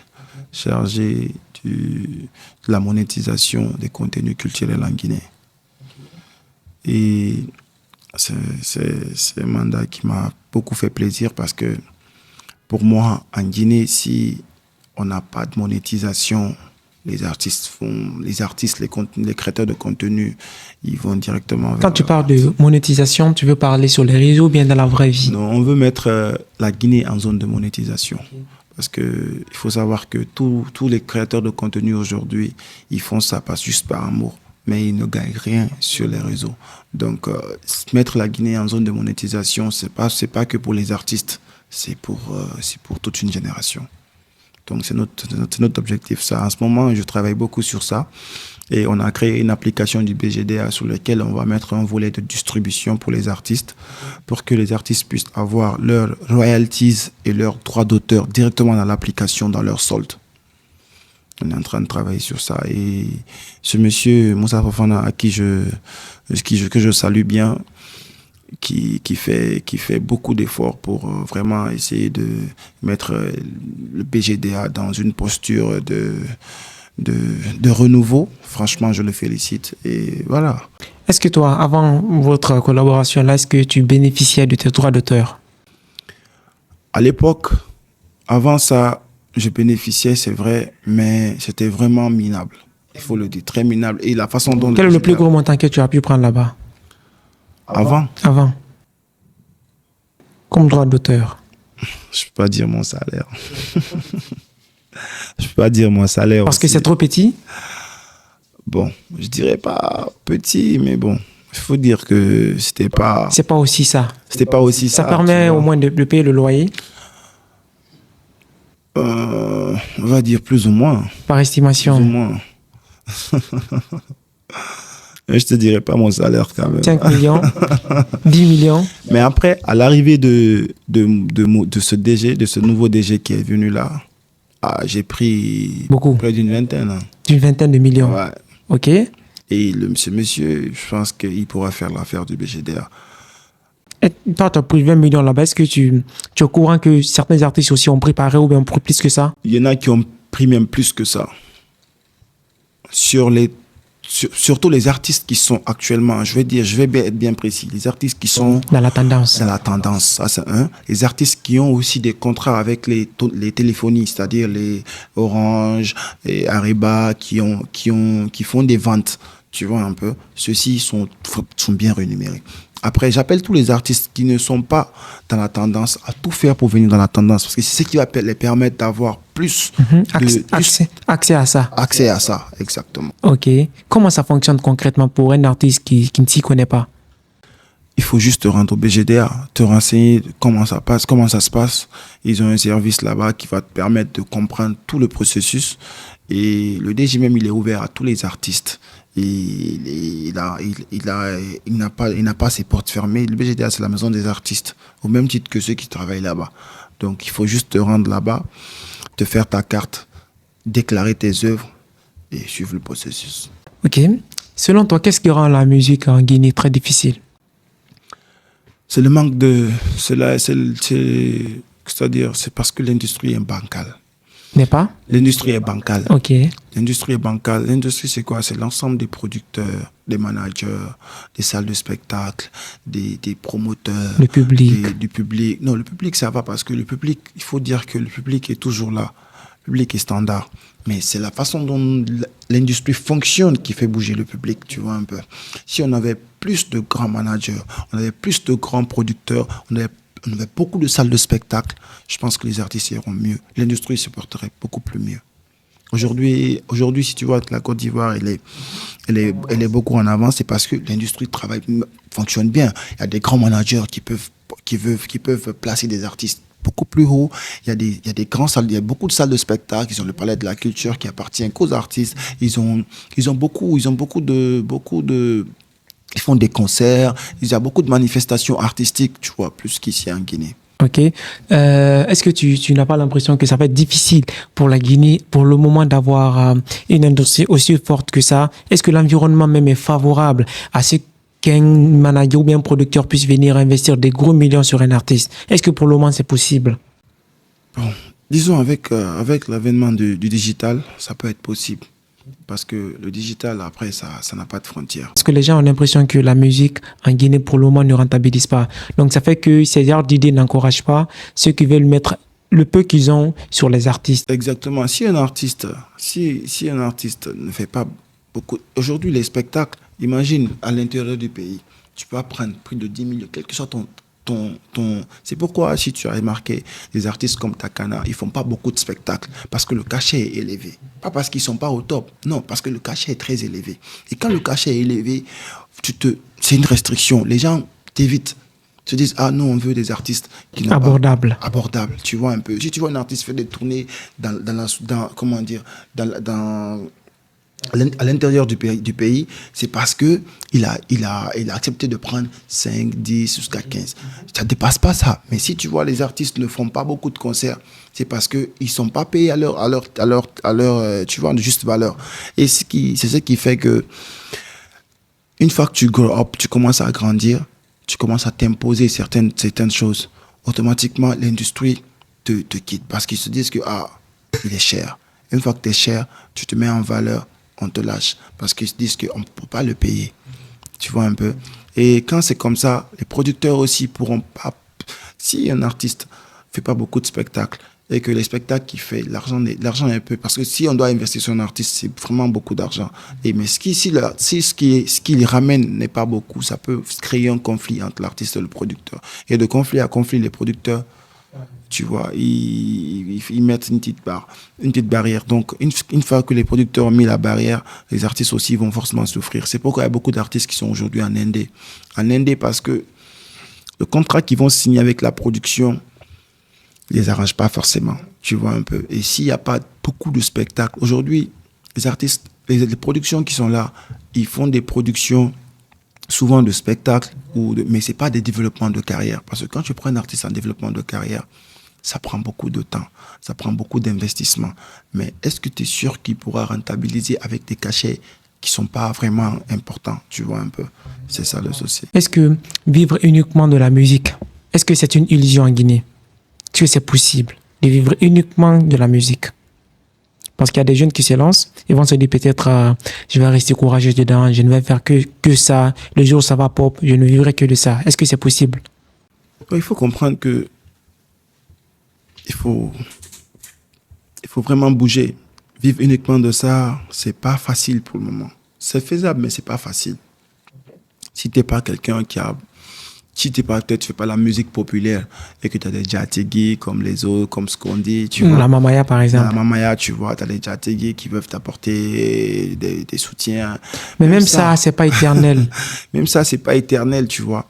chargé de la monétisation des contenus culturels en Guinée. Et c'est un mandat qui m'a beaucoup fait plaisir parce que pour moi, en Guinée, si on n'a pas de monétisation, les créateurs de contenu, ils vont directement vers... Quand tu parles de monétisation, tu veux parler sur les réseaux ou bien dans la vraie vie? Non, on veut mettre la Guinée en zone de monétisation. Okay. Parce qu'il faut savoir que tous les créateurs de contenu aujourd'hui, ils font ça pas juste par amour, mais ils ne gagnent rien sur les réseaux. Donc, mettre la Guinée en zone de monétisation, c'est pas que pour les artistes. C'est pour toute une génération. Donc, c'est notre objectif. Ça. En ce moment, je travaille beaucoup sur ça. Et on a créé une application du BGDA sur laquelle on va mettre un volet de distribution pour les artistes, pour que les artistes puissent avoir leurs royalties et leurs droits d'auteur directement dans l'application, dans leur solde. On est en train de travailler sur ça. Et ce monsieur, Moussa Fofana, que je salue bien, qui fait beaucoup d'efforts pour vraiment essayer de mettre le BGDA dans une posture de renouveau. Franchement, je le félicite. Et voilà. Est-ce que toi, avant votre collaboration-là, est-ce que tu bénéficiais de tes droits d'auteur? À l'époque, avant ça, je bénéficiais, c'est vrai, mais c'était vraiment minable. Il faut le dire, très minable. Et la façon dont... Quel est le plus gros montant que tu as pu prendre là-bas? Avant. comme droit d'auteur? Je peux pas dire mon salaire. Je peux pas dire mon salaire. Parce que aussi. c'est trop petit? Bon, je dirais pas petit, mais bon, il faut dire que c'était pas aussi ça. C'était pas aussi ça. Ça permet tu vois. au moins de payer le loyer, On va dire plus ou moins. par Plus estimation. ou moins. Je te dirais pas mon salaire quand même. 5 millions, 10 millions. Mais après, à l'arrivée de ce DG, de ce nouveau DG qui est venu là, j'ai pris Beaucoup. près d'une vingtaine. Hein. D'une vingtaine de millions. Ouais. OK. Et ce monsieur, je pense qu'il pourra faire l'affaire du BGDA. Et toi, tu as pris 20 millions là-bas. Est-ce que tu es au courant que certains artistes aussi ont préparé ou bien ont pris plus que ça? Il y en a qui ont pris même plus que ça. Surtout les artistes qui sont actuellement, je vais être bien précis, les artistes qui sont Dans la tendance. dans la tendance, ça c'est un. Les artistes qui ont aussi des contrats avec les téléphonies, c'est-à-dire les Orange et Ariba, qui font des ventes, tu vois un peu. Ceux-ci sont bien rémunérés. Après, j'appelle tous les artistes qui ne sont pas dans la tendance à tout faire pour venir dans la tendance, parce que c'est ce qui va les permettre d'avoir plus Accès à ça. accès à ça, exactement. OK. Comment ça fonctionne concrètement pour un artiste qui ne s'y connaît pas? Il faut juste te rendre au BGDA, te renseigner comment ça se passe. Ils ont un service là-bas qui va te permettre de comprendre tout le processus. Et le DG même, il est ouvert à tous les artistes. Et il n'a pas ses portes fermées. Le BGDA, c'est la maison des artistes, au même titre que ceux qui travaillent là-bas. Donc, il faut juste te rendre là-bas, te faire ta carte, déclarer tes œuvres et suivre le processus. OK. Selon toi, qu'est-ce qui rend la musique en Guinée très difficile? C'est le manque c'est-à-dire, c'est parce que l'industrie est bancale. N'est pas? L'industrie est bancale. OK. L'industrie est bancale. L'industrie, c'est quoi? C'est l'ensemble des producteurs, des managers, des salles de spectacle, des promoteurs. Le public. Du public. Non, le public, ça va parce que le public, il faut dire que le public est toujours là. Le public est standard. Mais c'est la façon dont l'industrie fonctionne qui fait bouger le public, tu vois un peu. Si on avait plus de grands managers, on avait plus de grands producteurs, on avait beaucoup de salles de spectacle, je pense que les artistes iront mieux. L'industrie se porterait beaucoup plus mieux. Aujourd'hui, si tu vois que la Côte d'Ivoire, elle est beaucoup en avance, c'est parce que l'industrie fonctionne bien. Il y a des grands managers qui peuvent placer des artistes beaucoup plus haut. Il y a des grandes salles, il y a beaucoup de salles de spectacle. Ils ont le palais de la culture qui appartient qu'aux artistes. Ils font des concerts. Il y a beaucoup de manifestations artistiques, tu vois, plus qu'ici en Guinée. OK. Est-ce que tu n'as pas l'impression que ça va être difficile pour la Guinée, pour le moment, d'avoir une industrie aussi forte que ça? Est-ce que l'environnement même est favorable à ce qu'un manager ou bien un producteur puisse venir investir des gros millions sur un artiste? Est-ce que pour le moment, c'est possible? Bon, disons, avec l'avènement du digital, ça peut être possible. Parce que le digital, après, ça n'a pas de frontières. Parce que les gens ont l'impression que la musique en Guinée, pour le moment, ne rentabilise pas. Donc, ça fait que ces genres d'idées n'encouragent pas ceux qui veulent mettre le peu qu'ils ont sur les artistes. Exactement. Si un artiste ne fait pas beaucoup... Aujourd'hui, les spectacles, imagine, à l'intérieur du pays, tu peux prendre plus de 10 millions, quel que soit ton... C'est pourquoi, si tu as remarqué, les artistes comme Takana, ils font pas beaucoup de spectacles parce que le cachet est élevé. Pas parce qu'ils sont pas au top, non, parce que le cachet est très élevé. Et quand le cachet est élevé, c'est une restriction. Les gens t'évitent. Se disent, ah non, on veut des artistes qui n'ont abordables. Abordables, tu vois un peu. Si tu vois un artiste faire des tournées à l'intérieur du pays, c'est parce que il a accepté de prendre 5, 10 jusqu'à 15. Ça ne dépasse pas ça. Mais si tu vois les artistes ne font pas beaucoup de concerts, c'est parce qu'ils ne sont pas payés à leur tu vois, de juste valeur. Et c'est ce qui fait que une fois que tu grow up, tu commences à grandir, tu commences à t'imposer certaines choses. Automatiquement, l'industrie te quitte parce qu'ils se disent que il est cher. Une fois que tu es cher, tu te mets en valeur, on te lâche parce qu'ils se disent qu'on ne peut pas le payer. Tu vois un peu. Et quand c'est comme ça, les producteurs aussi pourront pas... Si un artiste ne fait pas beaucoup de spectacles, et que les spectacles qui fait, l'argent est un peu... Parce que si on doit investir sur un artiste, c'est vraiment beaucoup d'argent. Mais ce qui ramène n'est pas beaucoup, ça peut créer un conflit entre l'artiste et le producteur. Et de conflit à conflit, les producteurs, tu vois, ils mettent une petite barrière. Donc, une fois que les producteurs ont mis la barrière, les artistes aussi vont forcément souffrir. C'est pourquoi il y a beaucoup d'artistes qui sont aujourd'hui en indé. En indé parce que le contrat qu'ils vont signer avec la production les arrange pas forcément, tu vois un peu. Et s'il n'y a pas beaucoup de spectacles, aujourd'hui, les artistes, les productions qui sont là, ils font des productions souvent de spectacles, mais ce n'est pas des développements de carrière. Parce que quand tu prends un artiste en développement de carrière, ça prend beaucoup de temps, ça prend beaucoup d'investissement. Mais est-ce que tu es sûr qu'il pourra rentabiliser avec des cachets qui ne sont pas vraiment importants, tu vois un peu? C'est ça le souci. Est-ce que vivre uniquement de la musique, est-ce que c'est une illusion en Guinée? Est-ce que c'est possible de vivre uniquement de la musique? Parce qu'il y a des jeunes qui se lancent, ils vont se dire peut-être je vais rester courageux dedans, je ne vais faire que ça, le jour où ça va pop, je ne vivrai que de ça. Est-ce que c'est possible? Il faut comprendre que il faut vraiment bouger. Vivre uniquement de ça, c'est pas facile pour le moment. C'est faisable, mais c'est pas facile. Si t'es pas quelqu'un si t'es pas, peut-être tu fais pas la musique populaire et que tu as des Djatigui comme les autres, comme ce qu'on dit, tu vois. La Mamaya, par exemple. La Mamaya, tu vois, tu as des Djatigui qui peuvent t'apporter des soutiens. Mais même ça, c'est pas éternel. Même ça, c'est pas éternel, tu vois.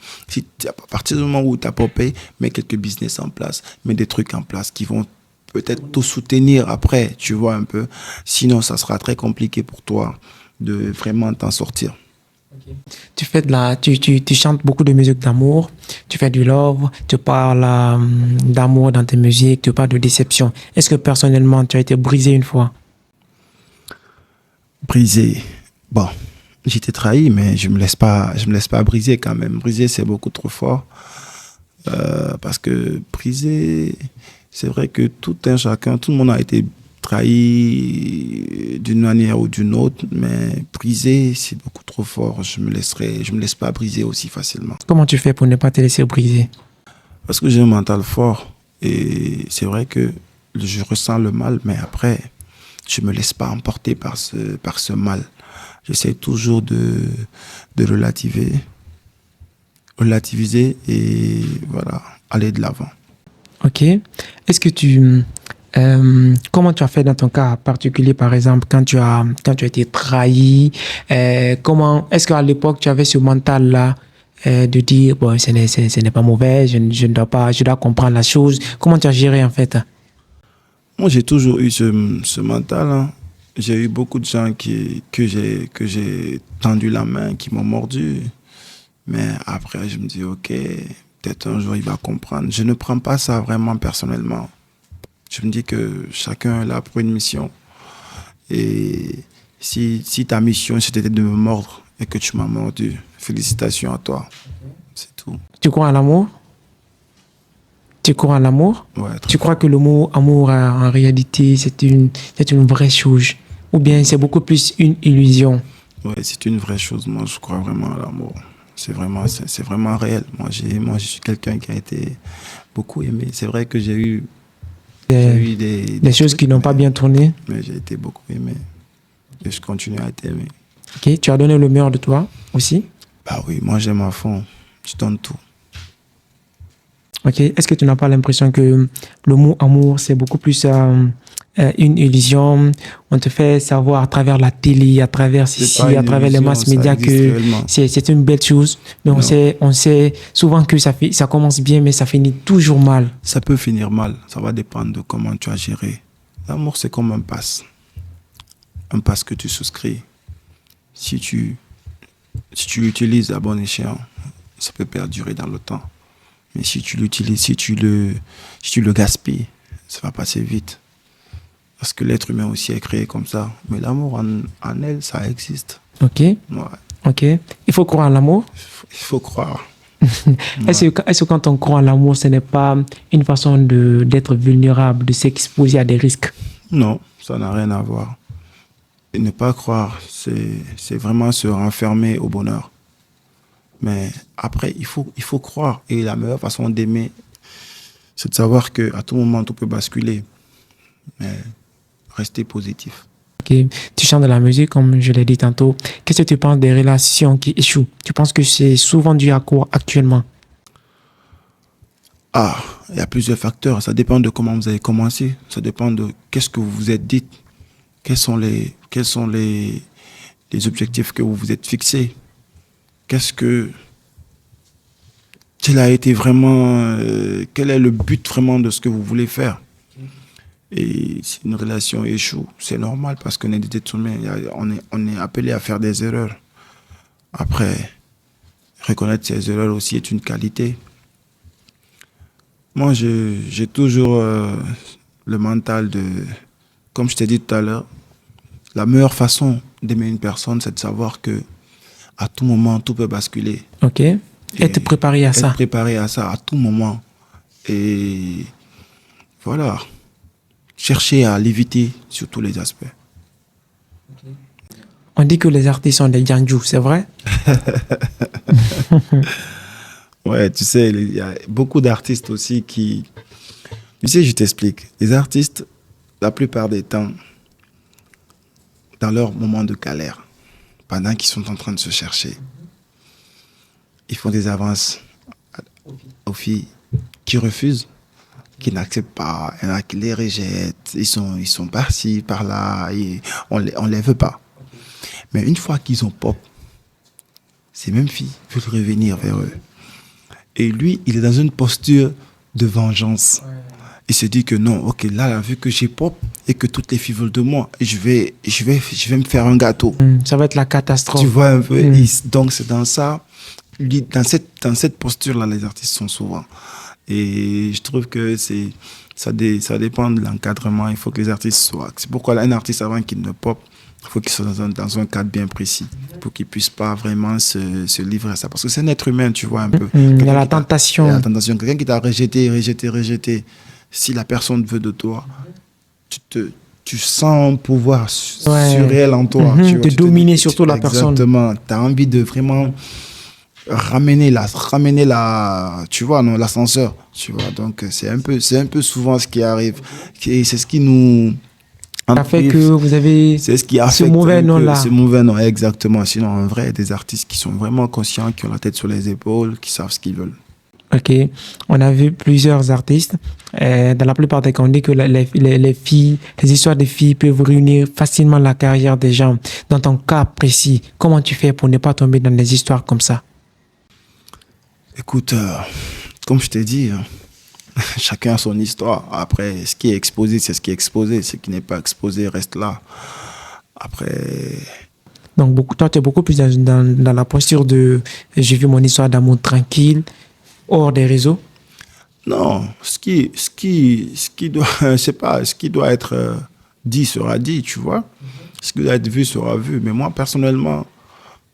À partir du moment où tu as popé, mets quelques business en place, mets des trucs en place qui vont peut-être te soutenir après, tu vois un peu. Sinon, ça sera très compliqué pour toi de vraiment t'en sortir. Tu chantes beaucoup de musique d'amour, tu fais du love, tu parles d'amour dans tes musiques, tu parles de déception. Est-ce que personnellement, tu as été brisé une fois? Brisé. Bon, j'ai été trahi, mais je me laisse pas briser quand même. Briser, c'est beaucoup trop fort. Parce que briser, c'est vrai que tout le monde a été trahi d'une manière ou d'une autre, mais briser, c'est beaucoup trop fort. Je me laisse pas briser aussi facilement. Comment tu fais pour ne pas te laisser briser? Parce que j'ai un mental fort et c'est vrai que je ressens le mal, mais après, je me laisse pas emporter par ce mal. J'essaie toujours de relativiser et voilà, aller de l'avant. Ok. Est-ce que comment tu as fait dans ton cas particulier, par exemple, quand tu as été trahi, est-ce qu'à l'époque, tu avais ce mental-là de dire, bon, ce n'est pas mauvais, je dois comprendre la chose. Comment tu as géré, en fait? Moi, j'ai toujours eu ce mental, hein. J'ai eu beaucoup de gens que j'ai tendu la main, qui m'ont mordu. Mais après, je me dis, ok, peut-être un jour, il va comprendre. Je ne prends pas ça vraiment personnellement. Je me dis que chacun est là pour une mission. Et si ta mission, c'était de me mordre et que tu m'as mordu, félicitations à toi. C'est tout. Tu crois à l'amour? Tu crois à l'amour? Ouais, tu crois que le mot amour, en réalité, c'est une vraie chose? Ou bien c'est beaucoup plus une illusion? Ouais, c'est une vraie chose. Moi, je crois vraiment à l'amour. C'est vraiment réel. Moi, je suis quelqu'un qui a été beaucoup aimé. C'est vrai que j'ai eu des choses qui n'ont pas bien tourné. Mais j'ai été beaucoup aimé. Et je continue à être aimé. Ok, tu as donné le meilleur de toi aussi? Bah oui, moi j'aime à fond. Je donne tout. Ok, est-ce que tu n'as pas l'impression que le mot amour, c'est beaucoup plus une illusion? On te fait savoir à travers la télé, à travers à travers les masses médias que c'est une belle chose. Mais on sait souvent que ça commence bien, mais ça finit toujours mal. Ça peut finir mal. Ça va dépendre de comment tu as géré. L'amour, c'est comme un pass. Un pass que tu souscris. Si tu l'utilises à bon escient, ça peut perdurer dans le temps. Mais si tu l'utilises, si tu le gaspilles, ça va passer vite. Parce que l'être humain aussi est créé comme ça. Mais l'amour en elle, ça existe. Ok. Ouais. Ok. Il faut croire en l'amour? Il faut croire. Est-ce que quand on croit en l'amour, ce n'est pas une façon d'être vulnérable, de s'exposer à des risques? Non, ça n'a rien à voir. Et ne pas croire, c'est vraiment se renfermer au bonheur. Mais après, il faut croire. Et la meilleure façon d'aimer, c'est de savoir qu'à tout moment, tout peut basculer. Mais rester positif. Ok. Tu chantes de la musique, comme je l'ai dit tantôt. Qu'est-ce que tu penses des relations qui échouent? Tu penses que c'est souvent dû à quoi actuellement? Ah, il y a plusieurs facteurs. Ça dépend de comment vous avez commencé. Ça dépend de qu'est-ce que vous vous êtes dit. Quels sont les objectifs que vous vous êtes fixés. Qu'est-ce que, quel a été vraiment, quel est le but vraiment de ce que vous voulez faire. Et si une relation échoue, c'est normal parce qu'on est des êtres humains. On est appelé à faire des erreurs. Après, reconnaître ses erreurs aussi est une qualité. Moi, j'ai toujours le mental de, comme je t'ai dit tout à l'heure, la meilleure façon d'aimer une personne, c'est de savoir que à tout moment, tout peut basculer. Ok. Être préparé à ça. Être préparé à ça à tout moment. Et voilà. Chercher à l'éviter sur tous les aspects. On dit que les artistes sont des Djanjou, c'est vrai? Ouais, tu sais, il y a beaucoup d'artistes aussi qui... Tu sais, je t'explique. Les artistes, la plupart des temps, dans leur moment de galère, pendant qu'ils sont en train de se chercher, ils font des avances aux filles qui refusent, qui n'acceptent pas, il y en a qui les rejettent, ils sont par-ci, par-là, on les veut pas. Mais une fois qu'ils ont pop, ces mêmes filles veulent revenir vers eux. Et lui, il est dans une posture de vengeance. Il se dit que non, ok, là, vu que j'ai pop et que toutes les filles veulent de moi, je vais me faire un gâteau. Ça va être la catastrophe. Tu vois un peu, donc c'est dans ça, lui, dans cette posture-là, les artistes sont souvent. Et je trouve que ça dépend de l'encadrement. Il faut que les artistes soient. C'est pourquoi un artiste, avant qu'il ne pop, il faut qu'il soit dans un cadre bien précis pour qu'il ne puisse pas vraiment se livrer à ça. Parce que c'est un être humain, tu vois un peu. Il y a la tentation. Il y a la tentation. Quelqu'un qui t'a rejeté. Si la personne veut de toi, tu sens un pouvoir surréel en toi. Tu vois, de dominer surtout la personne. Exactement. Tu as envie de vraiment ramener tu vois, non, l'ascenseur, tu vois. Donc c'est un peu souvent ce qui arrive, et c'est ce qui nous ça fait que vous avez ce mauvais nom-là. Ce mauvais nom, exactement. Sinon, en vrai, des artistes qui sont vraiment conscients, qui ont la tête sur les épaules, qui savent ce qu'ils veulent. Ok, on a vu plusieurs artistes. Dans la plupart des cas, on dit que les filles, les histoires des filles peuvent réunir facilement la carrière des gens. Dans ton cas précis, comment tu fais pour ne pas tomber dans des histoires comme ça? Écoute, comme je t'ai dit, chacun a son histoire. Après, ce qui est exposé, c'est ce qui est exposé. Ce qui n'est pas exposé reste là. Après... Donc, toi, tu es beaucoup plus dans la posture de j'ai vu mon histoire d'amour tranquille, hors des réseaux? Non, ce qui doit être dit sera dit, tu vois. Ce qui doit être vu sera vu. Mais moi, personnellement,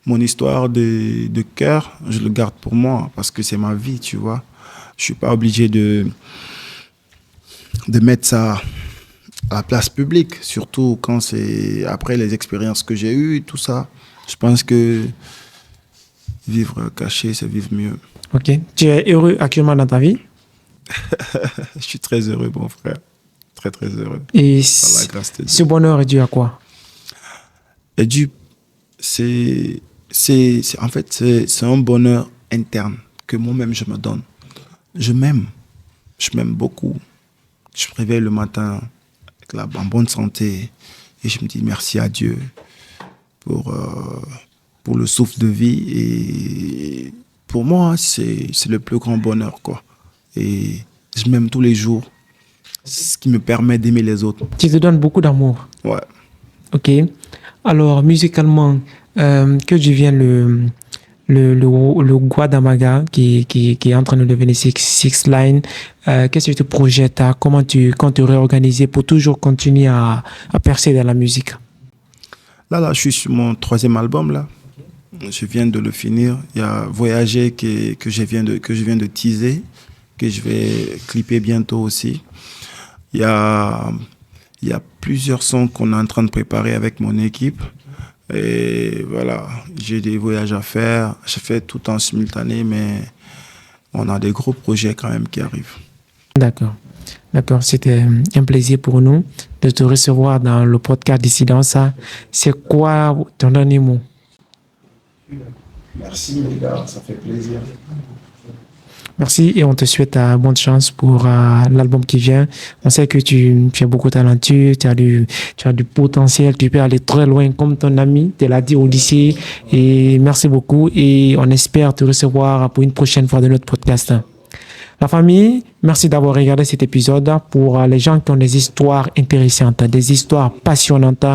mon histoire de cœur, je le garde pour moi parce que c'est ma vie, tu vois. Je suis pas obligé de mettre ça à la place publique, surtout quand c'est après les expériences que j'ai eues, tout ça. Je pense que vivre caché, c'est vivre mieux. Ok. Tu es heureux actuellement dans ta vie? Je suis très heureux, mon frère. Très, très heureux. Et ce bonheur est dû à quoi? Est dû, en fait, c'est un bonheur interne que moi-même je me donne. Je m'aime beaucoup. Je me réveille le matin en bonne santé et je me dis merci à Dieu pour le souffle de vie. Et pour moi, c'est le plus grand bonheur, quoi. Et je m'aime tous les jours, ce qui me permet d'aimer les autres. Tu te donnes beaucoup d'amour. Ouais. Ok. Alors, musicalement, que devient le Guadamaga qui est en train de devenir Six Line? Qu'est-ce que tu projettes? Comment tu comptes te réorganiser pour toujours continuer à percer dans la musique? Là, je suis sur mon 3e album, là. Je viens de le finir. Il y a Voyager que je viens de teaser, que je vais clipper bientôt aussi. Il y a plusieurs sons qu'on est en train de préparer avec mon équipe. Et voilà, j'ai des voyages à faire. Je fais tout en simultané, mais on a des gros projets quand même qui arrivent. D'accord. D'accord, c'était un plaisir pour nous de te recevoir dans le podcast Dissidence. C'est quoi ton dernier mot? Merci les gars, ça fait plaisir. Merci et on te souhaite bonne chance pour l'album qui vient. On sait que tu es beaucoup talentueux, tu as du potentiel, tu peux aller très loin comme ton ami, tu l'as dit au lycée. Et merci beaucoup et on espère te recevoir pour une prochaine fois de notre podcast. La famille, merci d'avoir regardé cet épisode. Pour les gens qui ont des histoires intéressantes, des histoires passionnantes,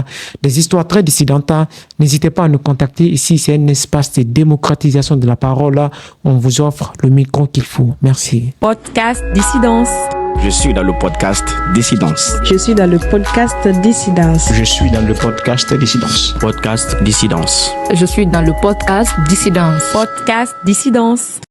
des histoires très dissidentes, n'hésitez pas à nous contacter. Ici, c'est un espace de démocratisation de la parole. On vous offre le micro qu'il faut. Merci. Podcast Dissidence. Je suis dans le podcast Dissidence. Je suis dans le podcast Dissidence. Je suis dans le podcast Dissidence. Podcast Dissidence. Je suis dans le podcast Dissidence. Podcast Dissidence.